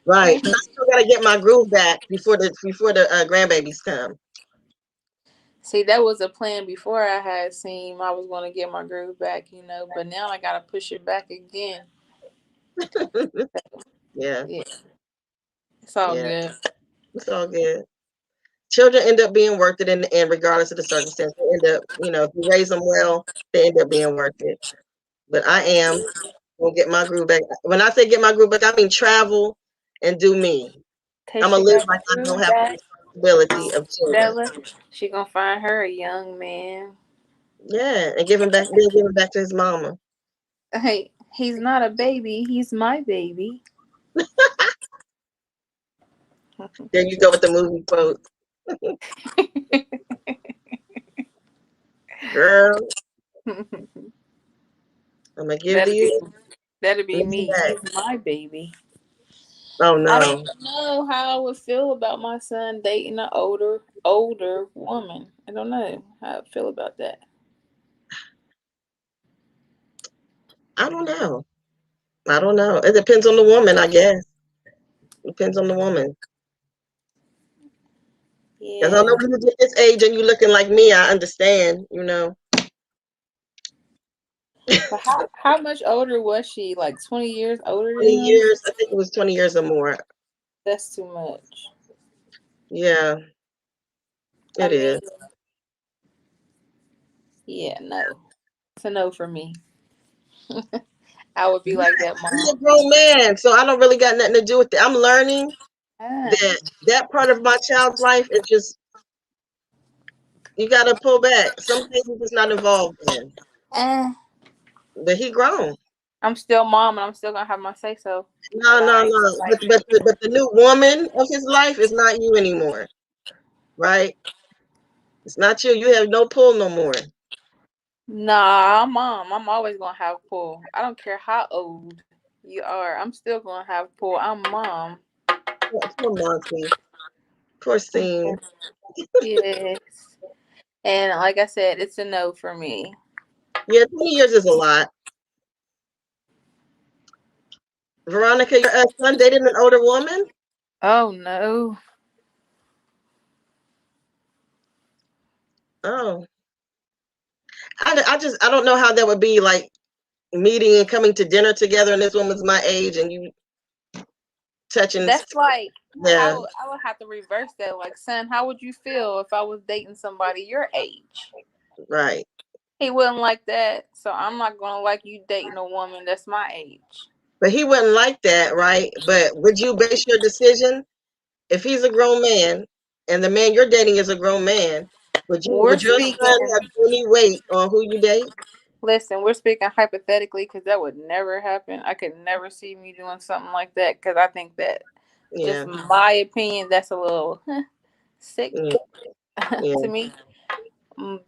Speaker 1: Right. I still gotta get my groove back before the grandbabies come.
Speaker 2: See, that was a plan before I had Seem. I was going to get my groove back, but now I got to push it back again.
Speaker 1: Yeah.
Speaker 2: Yeah. It's all
Speaker 1: Yeah.
Speaker 2: good.
Speaker 1: It's all good. Children end up being worth it in the end, regardless of the circumstance. They end up, if you raise them well, they end up being worth it. But I am gonna get my groove back. When I say get my groove back, I mean travel and do me. I'm gonna live like I don't have the responsibility of children.
Speaker 2: Bella, she gonna find her a young man.
Speaker 1: Yeah, and give him back. Then give him back to his mama.
Speaker 2: Hey, he's not a baby. He's my baby.
Speaker 1: There you go with the movie quote, girl. I'm gonna give to you.
Speaker 2: That'd be me.
Speaker 1: Back.
Speaker 2: He's my baby.
Speaker 1: Oh
Speaker 2: I
Speaker 1: no.
Speaker 2: don't know how I would feel about my son dating an older woman. I don't know how I feel about that.
Speaker 1: I don't know. I don't know. It depends on the woman, I guess. Depends on the woman. Because I
Speaker 2: Yeah.
Speaker 1: know when you get this age and you looking like me, I understand,
Speaker 2: But how much older was she? Like 20 years older than
Speaker 1: 20
Speaker 2: him?
Speaker 1: years. I think it was 20 years or more.
Speaker 2: That's too much.
Speaker 1: Yeah, it is.
Speaker 2: Yeah, no. It's a no for me. I would be like that,
Speaker 1: He's a
Speaker 2: Mom.
Speaker 1: grown man, so I don't really got nothing to do with it. I'm learning
Speaker 2: Ah.
Speaker 1: that part of my child's life is just, you got to pull back. Some things he's just not involved in.
Speaker 2: Eh.
Speaker 1: But he grown.
Speaker 2: I'm still mom, and I'm still gonna have my say so.
Speaker 1: No, no, no. But the new woman of his life is not you anymore, right? It's not you. You have no pull no more.
Speaker 2: Nah, I'm mom. I'm always gonna have pull. I don't care how old you are. I'm still gonna have pull. I'm mom.
Speaker 1: Poor Monty. Poor scene.
Speaker 2: Yes. And like I said, it's a no for me.
Speaker 1: Yeah, 20 years is a lot. Veronica, your son dated an older woman?
Speaker 2: Oh no.
Speaker 1: Oh, I don't know how that would be like meeting and coming to dinner together, and this woman's my age, and you touching.
Speaker 2: That's like
Speaker 1: Yeah,
Speaker 2: I would have to reverse that. Like, son, how would you feel if I was dating somebody your age?
Speaker 1: right.
Speaker 2: He wouldn't like that, so I'm not gonna like you dating a woman that's my age.
Speaker 1: But he wouldn't like that, right? But would you base your decision if he's a grown man and the man you're dating is a grown man?
Speaker 2: We're
Speaker 1: Would your son
Speaker 2: speaking.
Speaker 1: have any weight on who you date?
Speaker 2: Listen, we're speaking hypothetically because that would never happen. I could never see me doing something like that because I think that, just
Speaker 1: Yeah,
Speaker 2: my opinion, that's a little sick
Speaker 1: yeah, yeah,
Speaker 2: to me.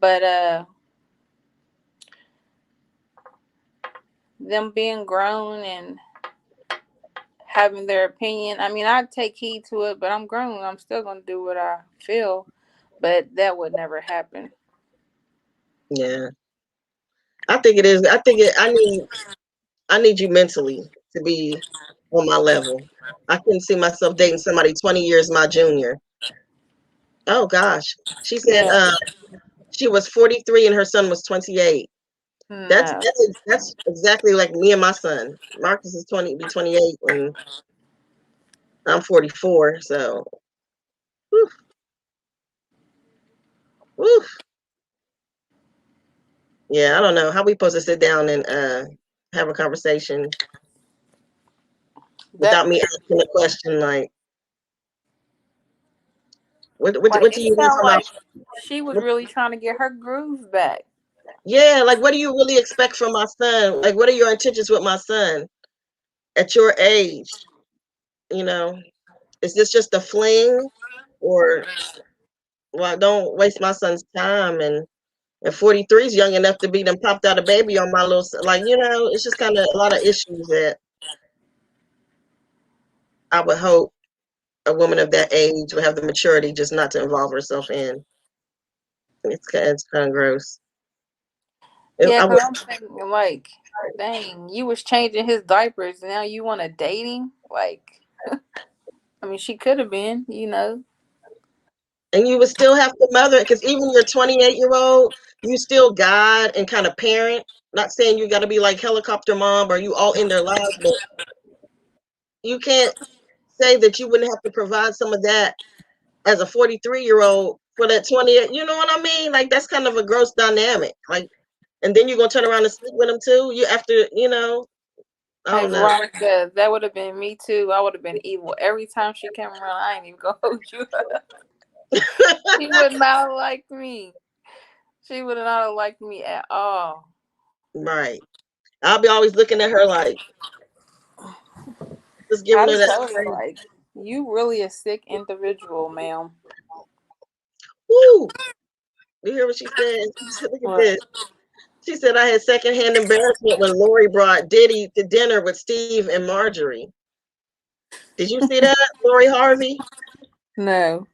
Speaker 2: But them being grown and having their opinion, I mean, I take heed to it, but I'm grown. I'm still gonna do what I feel. But that would never happen.
Speaker 1: yeah. I think it is. I think it. I need you mentally to be on my level. I couldn't see myself dating somebody 20 years my junior. Oh gosh, she said
Speaker 2: Yeah,
Speaker 1: she was 43 and her son was 28.
Speaker 2: no.
Speaker 1: That's exactly like me and my son. Marcus is 28, and I'm 44. So, whew, whew. Yeah, I don't know how we supposed to sit down and have a conversation
Speaker 2: That,
Speaker 1: without me asking a question like,
Speaker 2: like,
Speaker 1: what do
Speaker 2: it
Speaker 1: you want
Speaker 2: sounds
Speaker 1: from our?
Speaker 2: like she was really trying to get her groove back.
Speaker 1: Yeah, like what do you really expect from my son? Like, what are your intentions with my son at your age? You know, is this just a fling, or well, don't waste my son's time and 43 is young enough to be done popped out a baby on my little like it's just kind of a lot of issues that I would hope a woman of that age would have the maturity just not to involve herself in. It's kind of gross.
Speaker 2: Yeah,
Speaker 1: I
Speaker 2: because
Speaker 1: would,
Speaker 2: I'm thinking, like, dang, you was changing his diapers. Now you want to dating? Like, I mean, she could have been.
Speaker 1: and you would still have to mother because even your 28-year-old, you still guide and kind of parent. Not saying you got to be like helicopter mom or you all in their lives, but you can't say that you wouldn't have to provide some of that as a 43-year-old for that 28. You know what I mean? Like that's kind of a gross dynamic. Like, and then you're gonna turn around and sleep with him too. You after I
Speaker 2: Hey,
Speaker 1: don't know.
Speaker 2: Veronica, that would have been me too. I would have been evil every time she came around. I ain't even gonna hold you up. She would not have liked me. She would not have liked me at all.
Speaker 1: Right. I'll be always looking at her like just giving
Speaker 2: I'd
Speaker 1: her
Speaker 2: have
Speaker 1: that
Speaker 2: told her,
Speaker 1: same,
Speaker 2: like, you really a sick individual, ma'am.
Speaker 1: woo. You hear what she said? She said, look at
Speaker 2: What?
Speaker 1: this. She said I had secondhand embarrassment when Lori brought Diddy to dinner with Steve and Marjorie. Did you see that, Lori Harvey?
Speaker 2: No.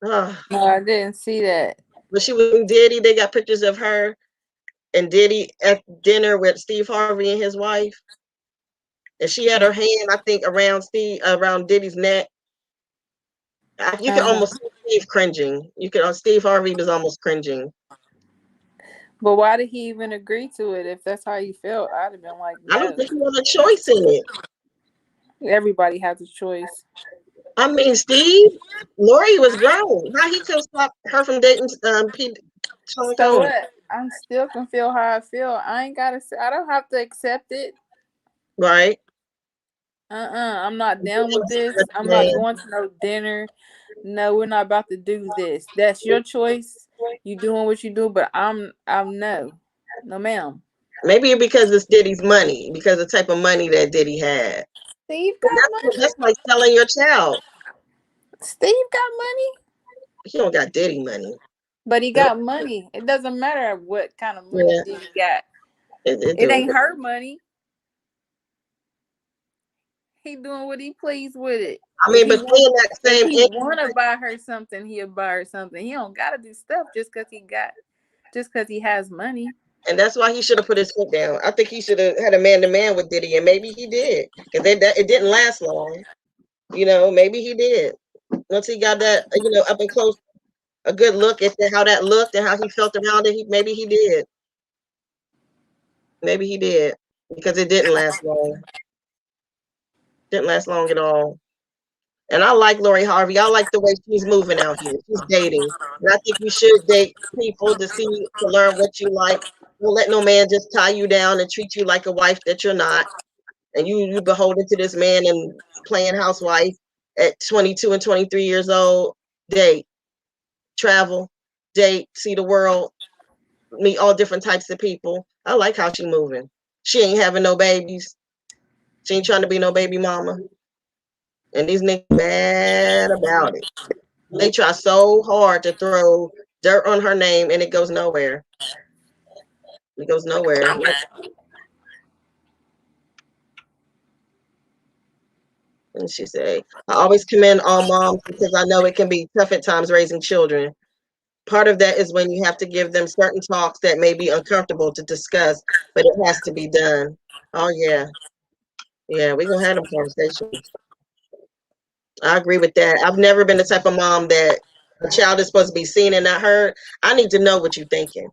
Speaker 1: Oh,
Speaker 2: No, I didn't see that.
Speaker 1: but she was with Diddy. They got pictures of her and Diddy at dinner with Steve Harvey and his wife. And she had her hand, I think, around Diddy's neck. You can
Speaker 2: Uh-huh.
Speaker 1: almost see Steve cringing. Steve Harvey was almost cringing.
Speaker 2: But why did he even agree to it if that's how he felt? I'd have been like,
Speaker 1: I don't
Speaker 2: no.
Speaker 1: think he had a choice in it.
Speaker 2: Everybody has a choice.
Speaker 1: I mean, Steve, Lori was grown. How he could stop her from dating Pete Sean
Speaker 2: So
Speaker 1: Combs?
Speaker 2: what? I'm still can feel how I feel. I ain't gotta say, I don't have to accept it.
Speaker 1: Right?
Speaker 2: I'm not down with this. I'm not
Speaker 1: Man,
Speaker 2: going to no dinner. No, we're not about to do this. That's your choice. You doing what you do, but I'm no, ma'am.
Speaker 1: maybe because it's Diddy's money, because the type of money that Diddy had.
Speaker 2: Steve
Speaker 1: But
Speaker 2: got money.
Speaker 1: that's like selling your child.
Speaker 2: Steve got money,
Speaker 1: He don't got Diddy money.
Speaker 2: but he
Speaker 1: No,
Speaker 2: got money. It doesn't matter what kind of money
Speaker 1: yeah,
Speaker 2: Diddy got.
Speaker 1: it
Speaker 2: It
Speaker 1: do.
Speaker 2: ain't her money. He doing what he please with it.
Speaker 1: I mean, but saying that
Speaker 2: If
Speaker 1: same
Speaker 2: he wanna buy her something, he'll buy her something. He don't gotta do stuff just cause he has money.
Speaker 1: and that's why he should have put his foot down. I think he should have had a man-to-man with Diddy, and maybe he did, because it didn't last long. Maybe he did. Once he got that, up and close a good look at how that looked and how he felt around it, maybe he did. Maybe he did, because it didn't last long. Didn't last long at all. And I like Lori Harvey. I like the way she's moving out here. She's dating. And I think you should date people to learn what you like. Don't let no man just tie you down and treat you like a wife that you're not. And you beholden to this man and playing housewife at 22 and 23 years old. Date, travel, date, see the world, meet all different types of people. I like how she moving. She ain't having no babies. She ain't trying to be no baby mama. And these niggas mad about it. They try so hard to throw dirt on her name, and it goes nowhere. It goes nowhere. And she said, I always commend all moms because I know it can be tough at times raising children. Part of that is when you have to give them certain talks that may be uncomfortable to discuss, but it has to be done. Oh, yeah. Yeah, we're going to have them conversations. I agree with that. I've never been the type of mom that a child is supposed to be seen and not heard. I need to know what you're thinking.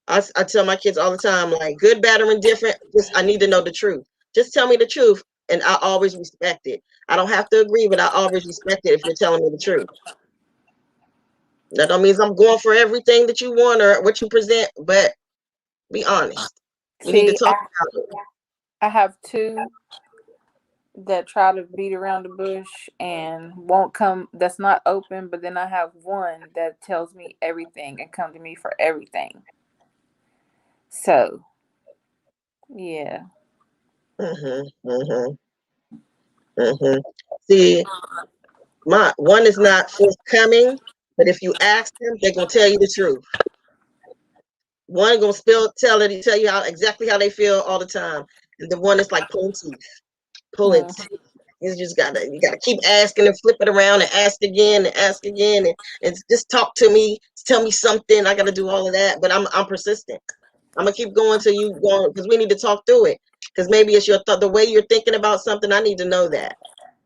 Speaker 1: I tell my kids all the time, like, good, bad, or indifferent, I need to know the truth. Just tell me the truth, and I always respect it. I don't have to agree, but I always respect it if you're telling me the truth. That don't mean I'm going for everything that you want or what you present, but be honest. We need to talk about it.
Speaker 2: I have two that try to beat around the bush and won't come, that's not open, but then I have one that tells me everything and come to me for everything. So, yeah.
Speaker 1: See, my one is not forthcoming, but if you ask them, they're gonna tell you the truth. One gonna tell you exactly how they feel all the time, and the one is like pulling teeth. You gotta keep asking and flip it around and ask again and just talk to me, tell me something. I gotta do all of that, but I'm persistent. I'm gonna keep going till you go, because we need to talk through it. Because maybe it's the way you're thinking about something. I need to know that.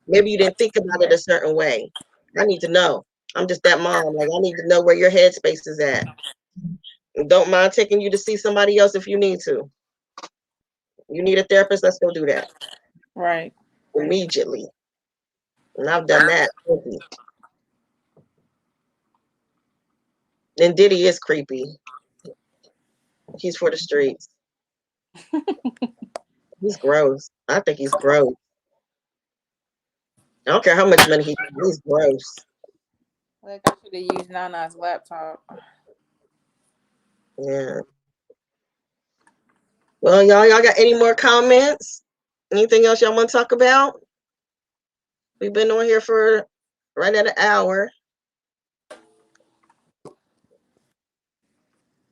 Speaker 1: Maybe you didn't think about it a certain way. I need to know. I'm just that mom. Like, I need to know where your headspace is at. And don't mind taking you to see somebody else if you need to. You need a therapist, let's go do that.
Speaker 2: Right.
Speaker 1: Immediately. And I've done that. And Diddy is creepy. He's for the streets. He's gross. I think he's gross. I don't care how much money he's gross.
Speaker 2: Like, I should have used Nana's laptop.
Speaker 1: Yeah. Well, y'all got any more comments? Anything else y'all want to talk about? We've been on here for right at an hour.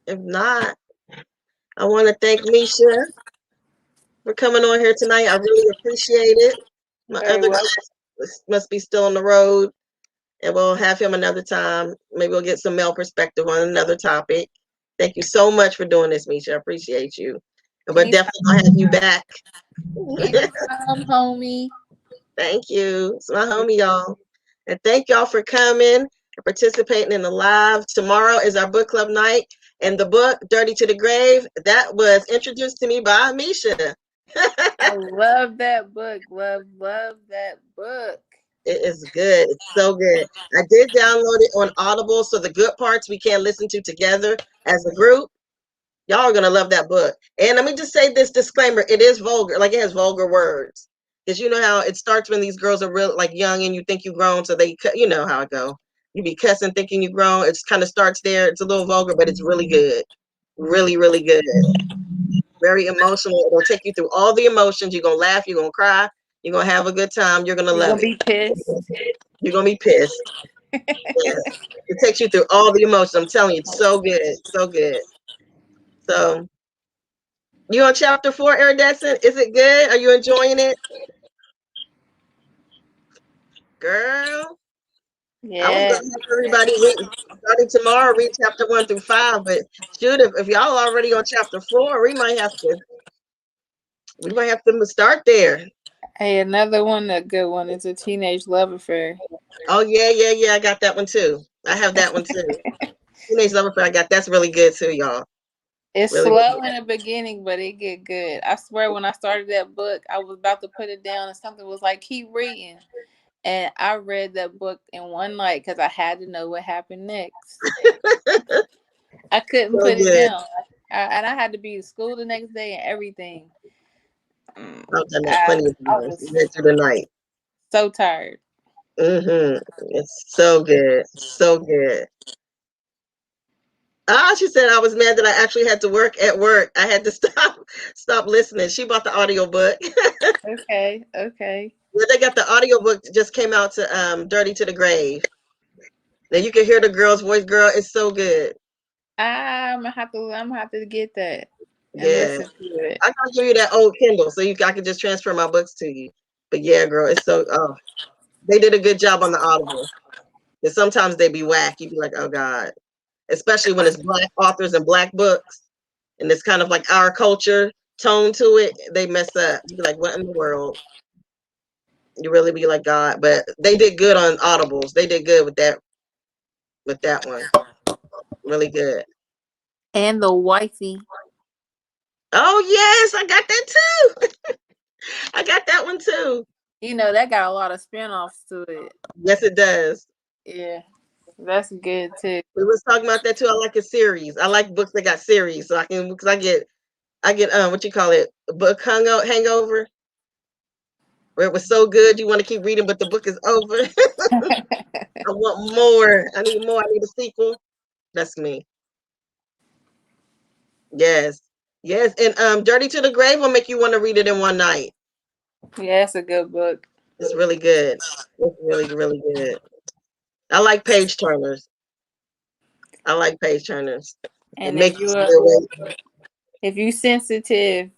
Speaker 1: If not, I want to thank Misha for coming on here tonight. I really appreciate it. My other guest must be still on the road, and we'll have him another time. Maybe we'll get some male perspective on another topic. Thank you so much for doing this, Misha. I appreciate you. And we're definitely going to have you back.
Speaker 2: Anytime, homie.
Speaker 1: Thank you. It's my homie, y'all. And thank y'all for coming and participating in the live. Tomorrow is our book club night. And the book, Dirty to the Grave, that was introduced to me by Misha.
Speaker 2: I love that book. Love that book.
Speaker 1: It is good. It's so good. I did download it on Audible, so the good parts we can listen to together as a group. Y'all are going to love that book. And let me just say this disclaimer. It is vulgar. Like, it has vulgar words. Because you know how it starts when these girls are real, like, young and you think you grown, so you know how it go. You be cussing thinking you grown. It kind of starts there. It's a little vulgar, but it's really good. Really, really good. Very emotional. It'll take you through all the emotions. You're going to laugh. You're going to cry. You're going to have a good time. You're going to love it.
Speaker 2: You're going to be pissed.
Speaker 1: You're going to be pissed. Yes. It takes you through all the emotions. I'm telling you, it's so good. So good. So, you on chapter 4, Iridescent? Is it good? Are you enjoying it? Girl. Yeah. I was going to have everybody starting tomorrow read chapter 1 through 5, but shoot, if y'all already on chapter 4, we might have to start there.
Speaker 2: Hey, another one, a good one, is A Teenage Love Affair.
Speaker 1: Oh, yeah. I got that one too. I have that one too. Teenage Lover Affair. I got that's really good too, y'all.
Speaker 2: It's
Speaker 1: Really,
Speaker 2: slow
Speaker 1: really
Speaker 2: in the beginning, but it get good. I swear, when I started that book, I was about to put it down, and something was like, "Keep reading," and I read that book in one night because I had to know what happened next. I couldn't
Speaker 1: so
Speaker 2: put it
Speaker 1: good.
Speaker 2: down, and I had to be at school the next day and everything.
Speaker 1: I've done that
Speaker 2: I
Speaker 1: plenty of
Speaker 2: I
Speaker 1: times.
Speaker 2: was
Speaker 1: Read through the night.
Speaker 2: so tired.
Speaker 1: It's so good. So good. Ah, she said I was mad that I actually had to work at work. I had to stop listening. She bought the audiobook.
Speaker 2: Okay, okay.
Speaker 1: Yeah, they got the audiobook just came out to Dirty to the Grave. Now you can hear the girl's voice, girl. It's so good.
Speaker 2: I'm gonna have to get that and
Speaker 1: Yeah.
Speaker 2: listen to it.
Speaker 1: I gotta give you that old Kindle so I can just transfer my books to you. But yeah, girl, it's so they did a good job on the Audible. Because sometimes they be whack. You be like, oh God. Especially when it's black authors and black books and it's kind of like our culture tone to it, they mess up. You be like, what in the world? You really be like, God. But they did good on Audibles. They did good with that one. Really good.
Speaker 2: And the wifey.
Speaker 1: Oh yes, I got that too. I got that one too.
Speaker 2: You know, that got a lot of spin-offs to it.
Speaker 1: Yes, it does.
Speaker 2: Yeah, that's good too.
Speaker 1: We was talking about that too. I like a series. I like books that got series, so I can because I get what you call it, book hangover, where it was so good you want to keep reading, but the book is over. I want more. I need more. I need a sequel. That's me. Yes. Yes. And Dirty to the Grave will make you want to read it in one night.
Speaker 2: Yeah, it's a good book.
Speaker 1: It's really good. It's really, really good. I like page turners. I like page turners. It
Speaker 2: And
Speaker 1: makes you stay awake.
Speaker 2: if you sensitive,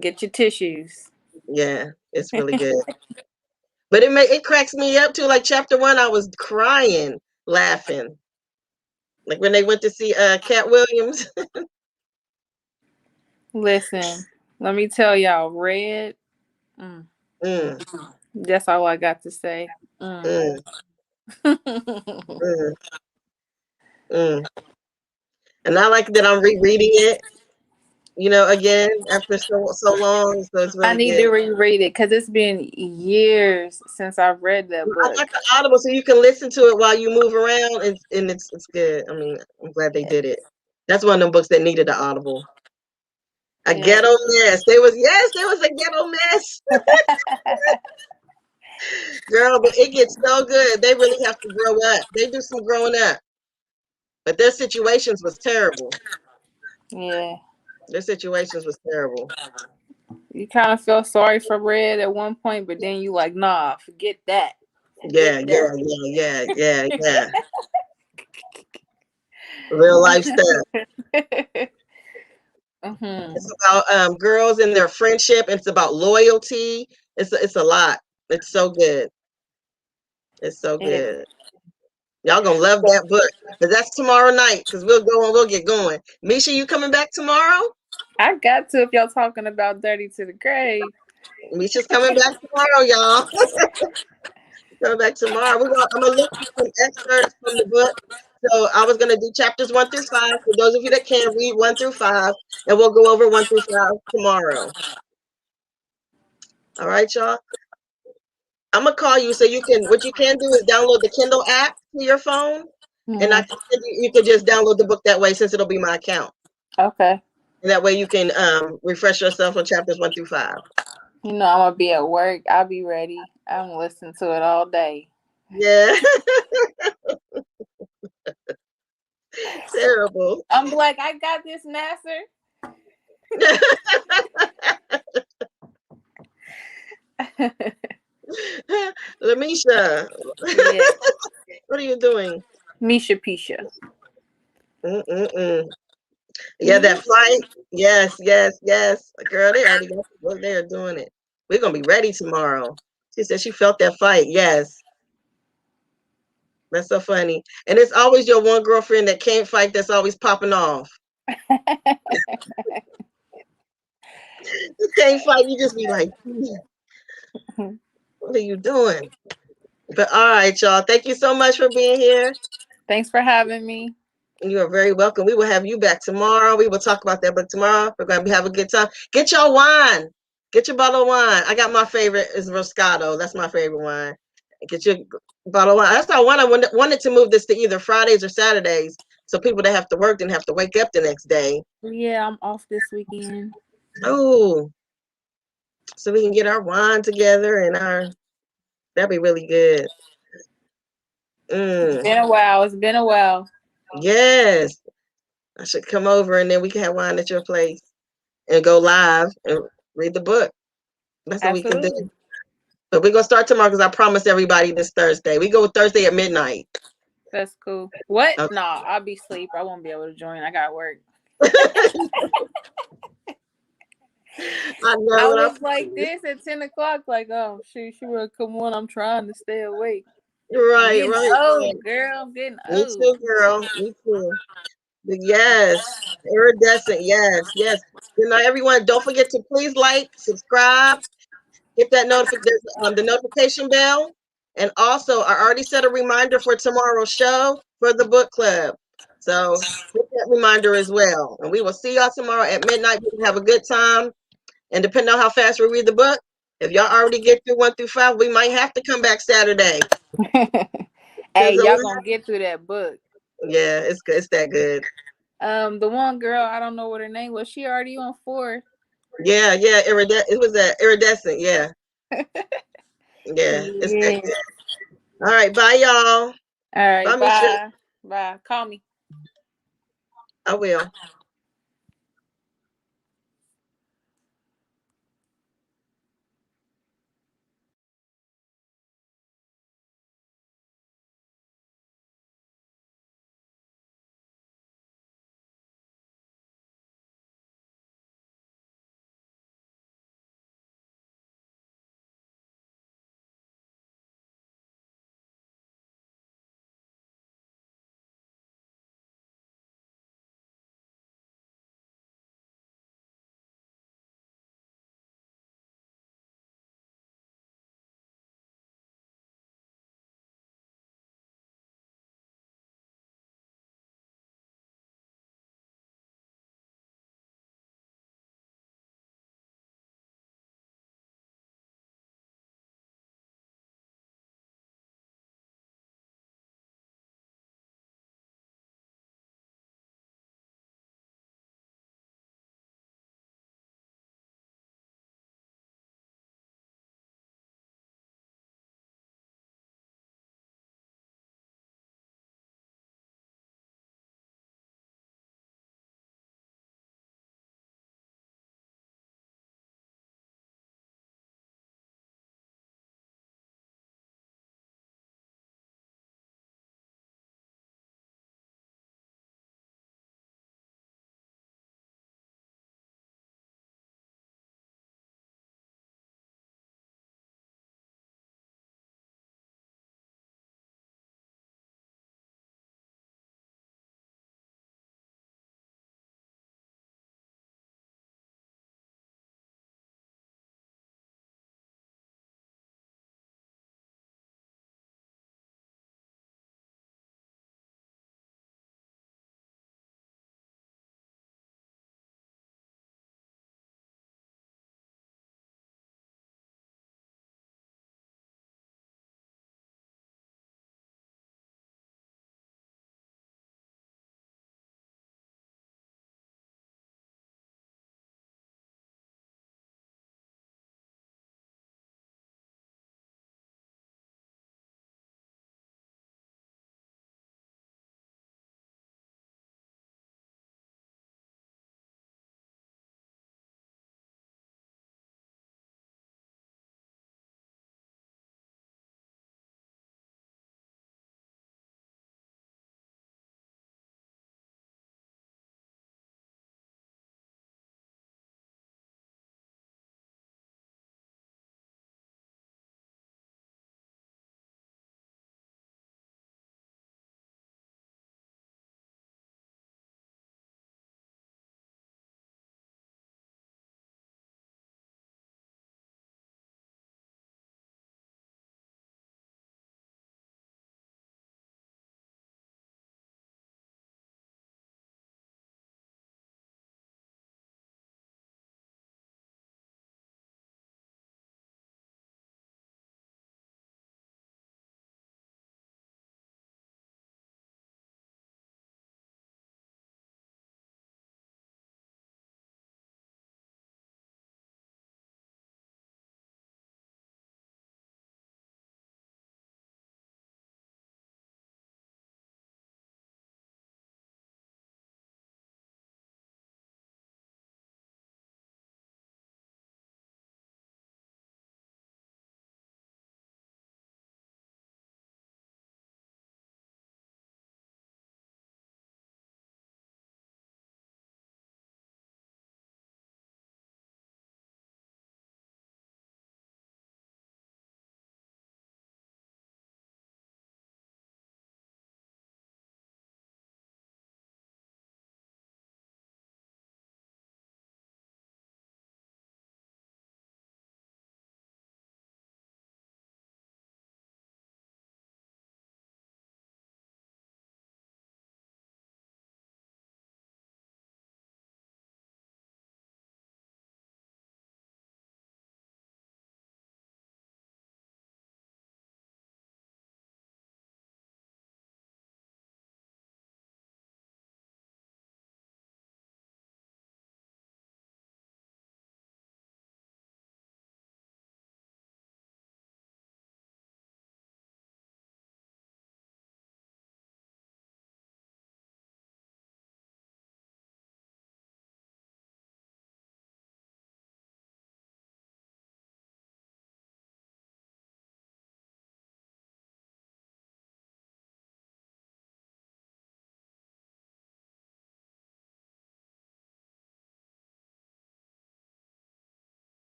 Speaker 2: get your tissues.
Speaker 1: Yeah, it's really good. But it cracks me up too. Like chapter 1, I was crying, laughing. Like when they went to see Cat Williams.
Speaker 2: Listen, let me tell y'all, Red. Mm,
Speaker 1: mm,
Speaker 2: that's all I got to say. Mm.
Speaker 1: mm, mm, mm. And I like that I'm rereading it, again after so long. So it's
Speaker 2: I
Speaker 1: really
Speaker 2: need
Speaker 1: good.
Speaker 2: to reread it because it's been years since I've read that
Speaker 1: I got
Speaker 2: book.
Speaker 1: the Audible so you can listen to it while you move around, and it's good. I mean, I'm glad they did it. That's one of them books that needed the Audible. A
Speaker 2: Yeah.
Speaker 1: ghetto mess. There was a ghetto mess. Girl, but it gets so good. They really have to grow up. They do some growing up. But their situations was terrible.
Speaker 2: Yeah.
Speaker 1: Their situations was terrible.
Speaker 2: You kind of feel sorry for Red at one point, but then you like, nah, forget that. Forget
Speaker 1: Yeah,
Speaker 2: that.
Speaker 1: yeah. Real life stuff.
Speaker 2: Mm-hmm.
Speaker 1: It's about girls and their friendship. It's about loyalty. It's a lot. It's so good. It's so
Speaker 2: Yeah.
Speaker 1: good. Y'all gonna love that book. But that's tomorrow night because we'll get going. Misha, you coming back tomorrow?
Speaker 2: I got to if y'all talking about Dirty to the Grave.
Speaker 1: Misha's coming back tomorrow, y'all. Coming back tomorrow. I'm gonna look for some excerpts from the book. So I was gonna do chapters 1 through 5. For those of you that can read 1 through 5, and we'll go over 1 through 5 tomorrow. All right, y'all. I'm gonna call you so what you can do is download the Kindle app to your phone, and
Speaker 2: Mm-hmm.
Speaker 1: you can just download the book that way since it'll be my account.
Speaker 2: Okay.
Speaker 1: And that way you can refresh yourself on chapters 1 through 5.
Speaker 2: You know I'm gonna be at work. I'll be ready. I'm listening to it all day.
Speaker 1: Yeah. Terrible.
Speaker 2: I'm like, I got this, Nasser.
Speaker 1: Lamisha,
Speaker 2: Yeah.
Speaker 1: what are you doing?
Speaker 2: Misha Pisha.
Speaker 1: Mm-mm-mm. Yeah, that fight. Yes, yes, yes. Girl, they already got well, they are doing it. We're gonna be ready tomorrow. She said she felt that fight. Yes. That's so funny. And it's always your one girlfriend that can't fight that's always popping off. You can't fight, you just be like, what are you doing? But all right, y'all. Thank you so much for being here.
Speaker 2: Thanks for having me.
Speaker 1: You are very welcome. We will have you back tomorrow. We will talk about that book tomorrow. We're going to have a good time. Get your wine. Get your bottle of wine. I got my favorite is Roscato. That's my favorite wine. Get your bottle of wine. That's how I wanted to move this to either Fridays or Saturdays, so people that have to work didn't have to wake up the next day.
Speaker 2: Yeah, I'm off this weekend.
Speaker 1: Oh, so we can get our wine together and that'd be really good.
Speaker 2: It's been a while. It's been a while.
Speaker 1: Yes. I should come over and then we can have wine at your place and go live and read the book. That's what we can do.
Speaker 2: Absolutely.
Speaker 1: But we're going to start tomorrow because I promised everybody this Thursday. We go with Thursday at midnight.
Speaker 2: That's cool. What?
Speaker 1: Okay.
Speaker 2: Nah, I'll be asleep. I won't be able to join. I got work.
Speaker 1: I know.
Speaker 2: I was like this at 10 o'clock. Like, oh, she will come on. I'm trying to stay awake. I'm
Speaker 1: Right,
Speaker 2: getting
Speaker 1: right.
Speaker 2: old, girl. I'm getting
Speaker 1: Me
Speaker 2: old.
Speaker 1: too, girl. Me too. But yes, iridescent. Yes, yes. Good night, everyone. Don't forget to please like, subscribe, hit that the notification bell, and also I already set a reminder for tomorrow's show for the book club. So hit that reminder as well. And we will see y'all tomorrow at midnight. We can have a good time. And depending on how fast we read the book, if y'all already get through 1 through 5, we might have to come back Saturday.
Speaker 2: Hey, y'all gonna get through that book.
Speaker 1: Yeah, it's good. It's that good.
Speaker 2: The one girl, I don't know what her name was. She already on 4.
Speaker 1: Yeah. It was iridescent. Yeah. Yeah. It's that good. All right. Bye, y'all.
Speaker 2: All right.
Speaker 1: Bye, Misha.
Speaker 2: Bye. Bye. Call me.
Speaker 1: I will.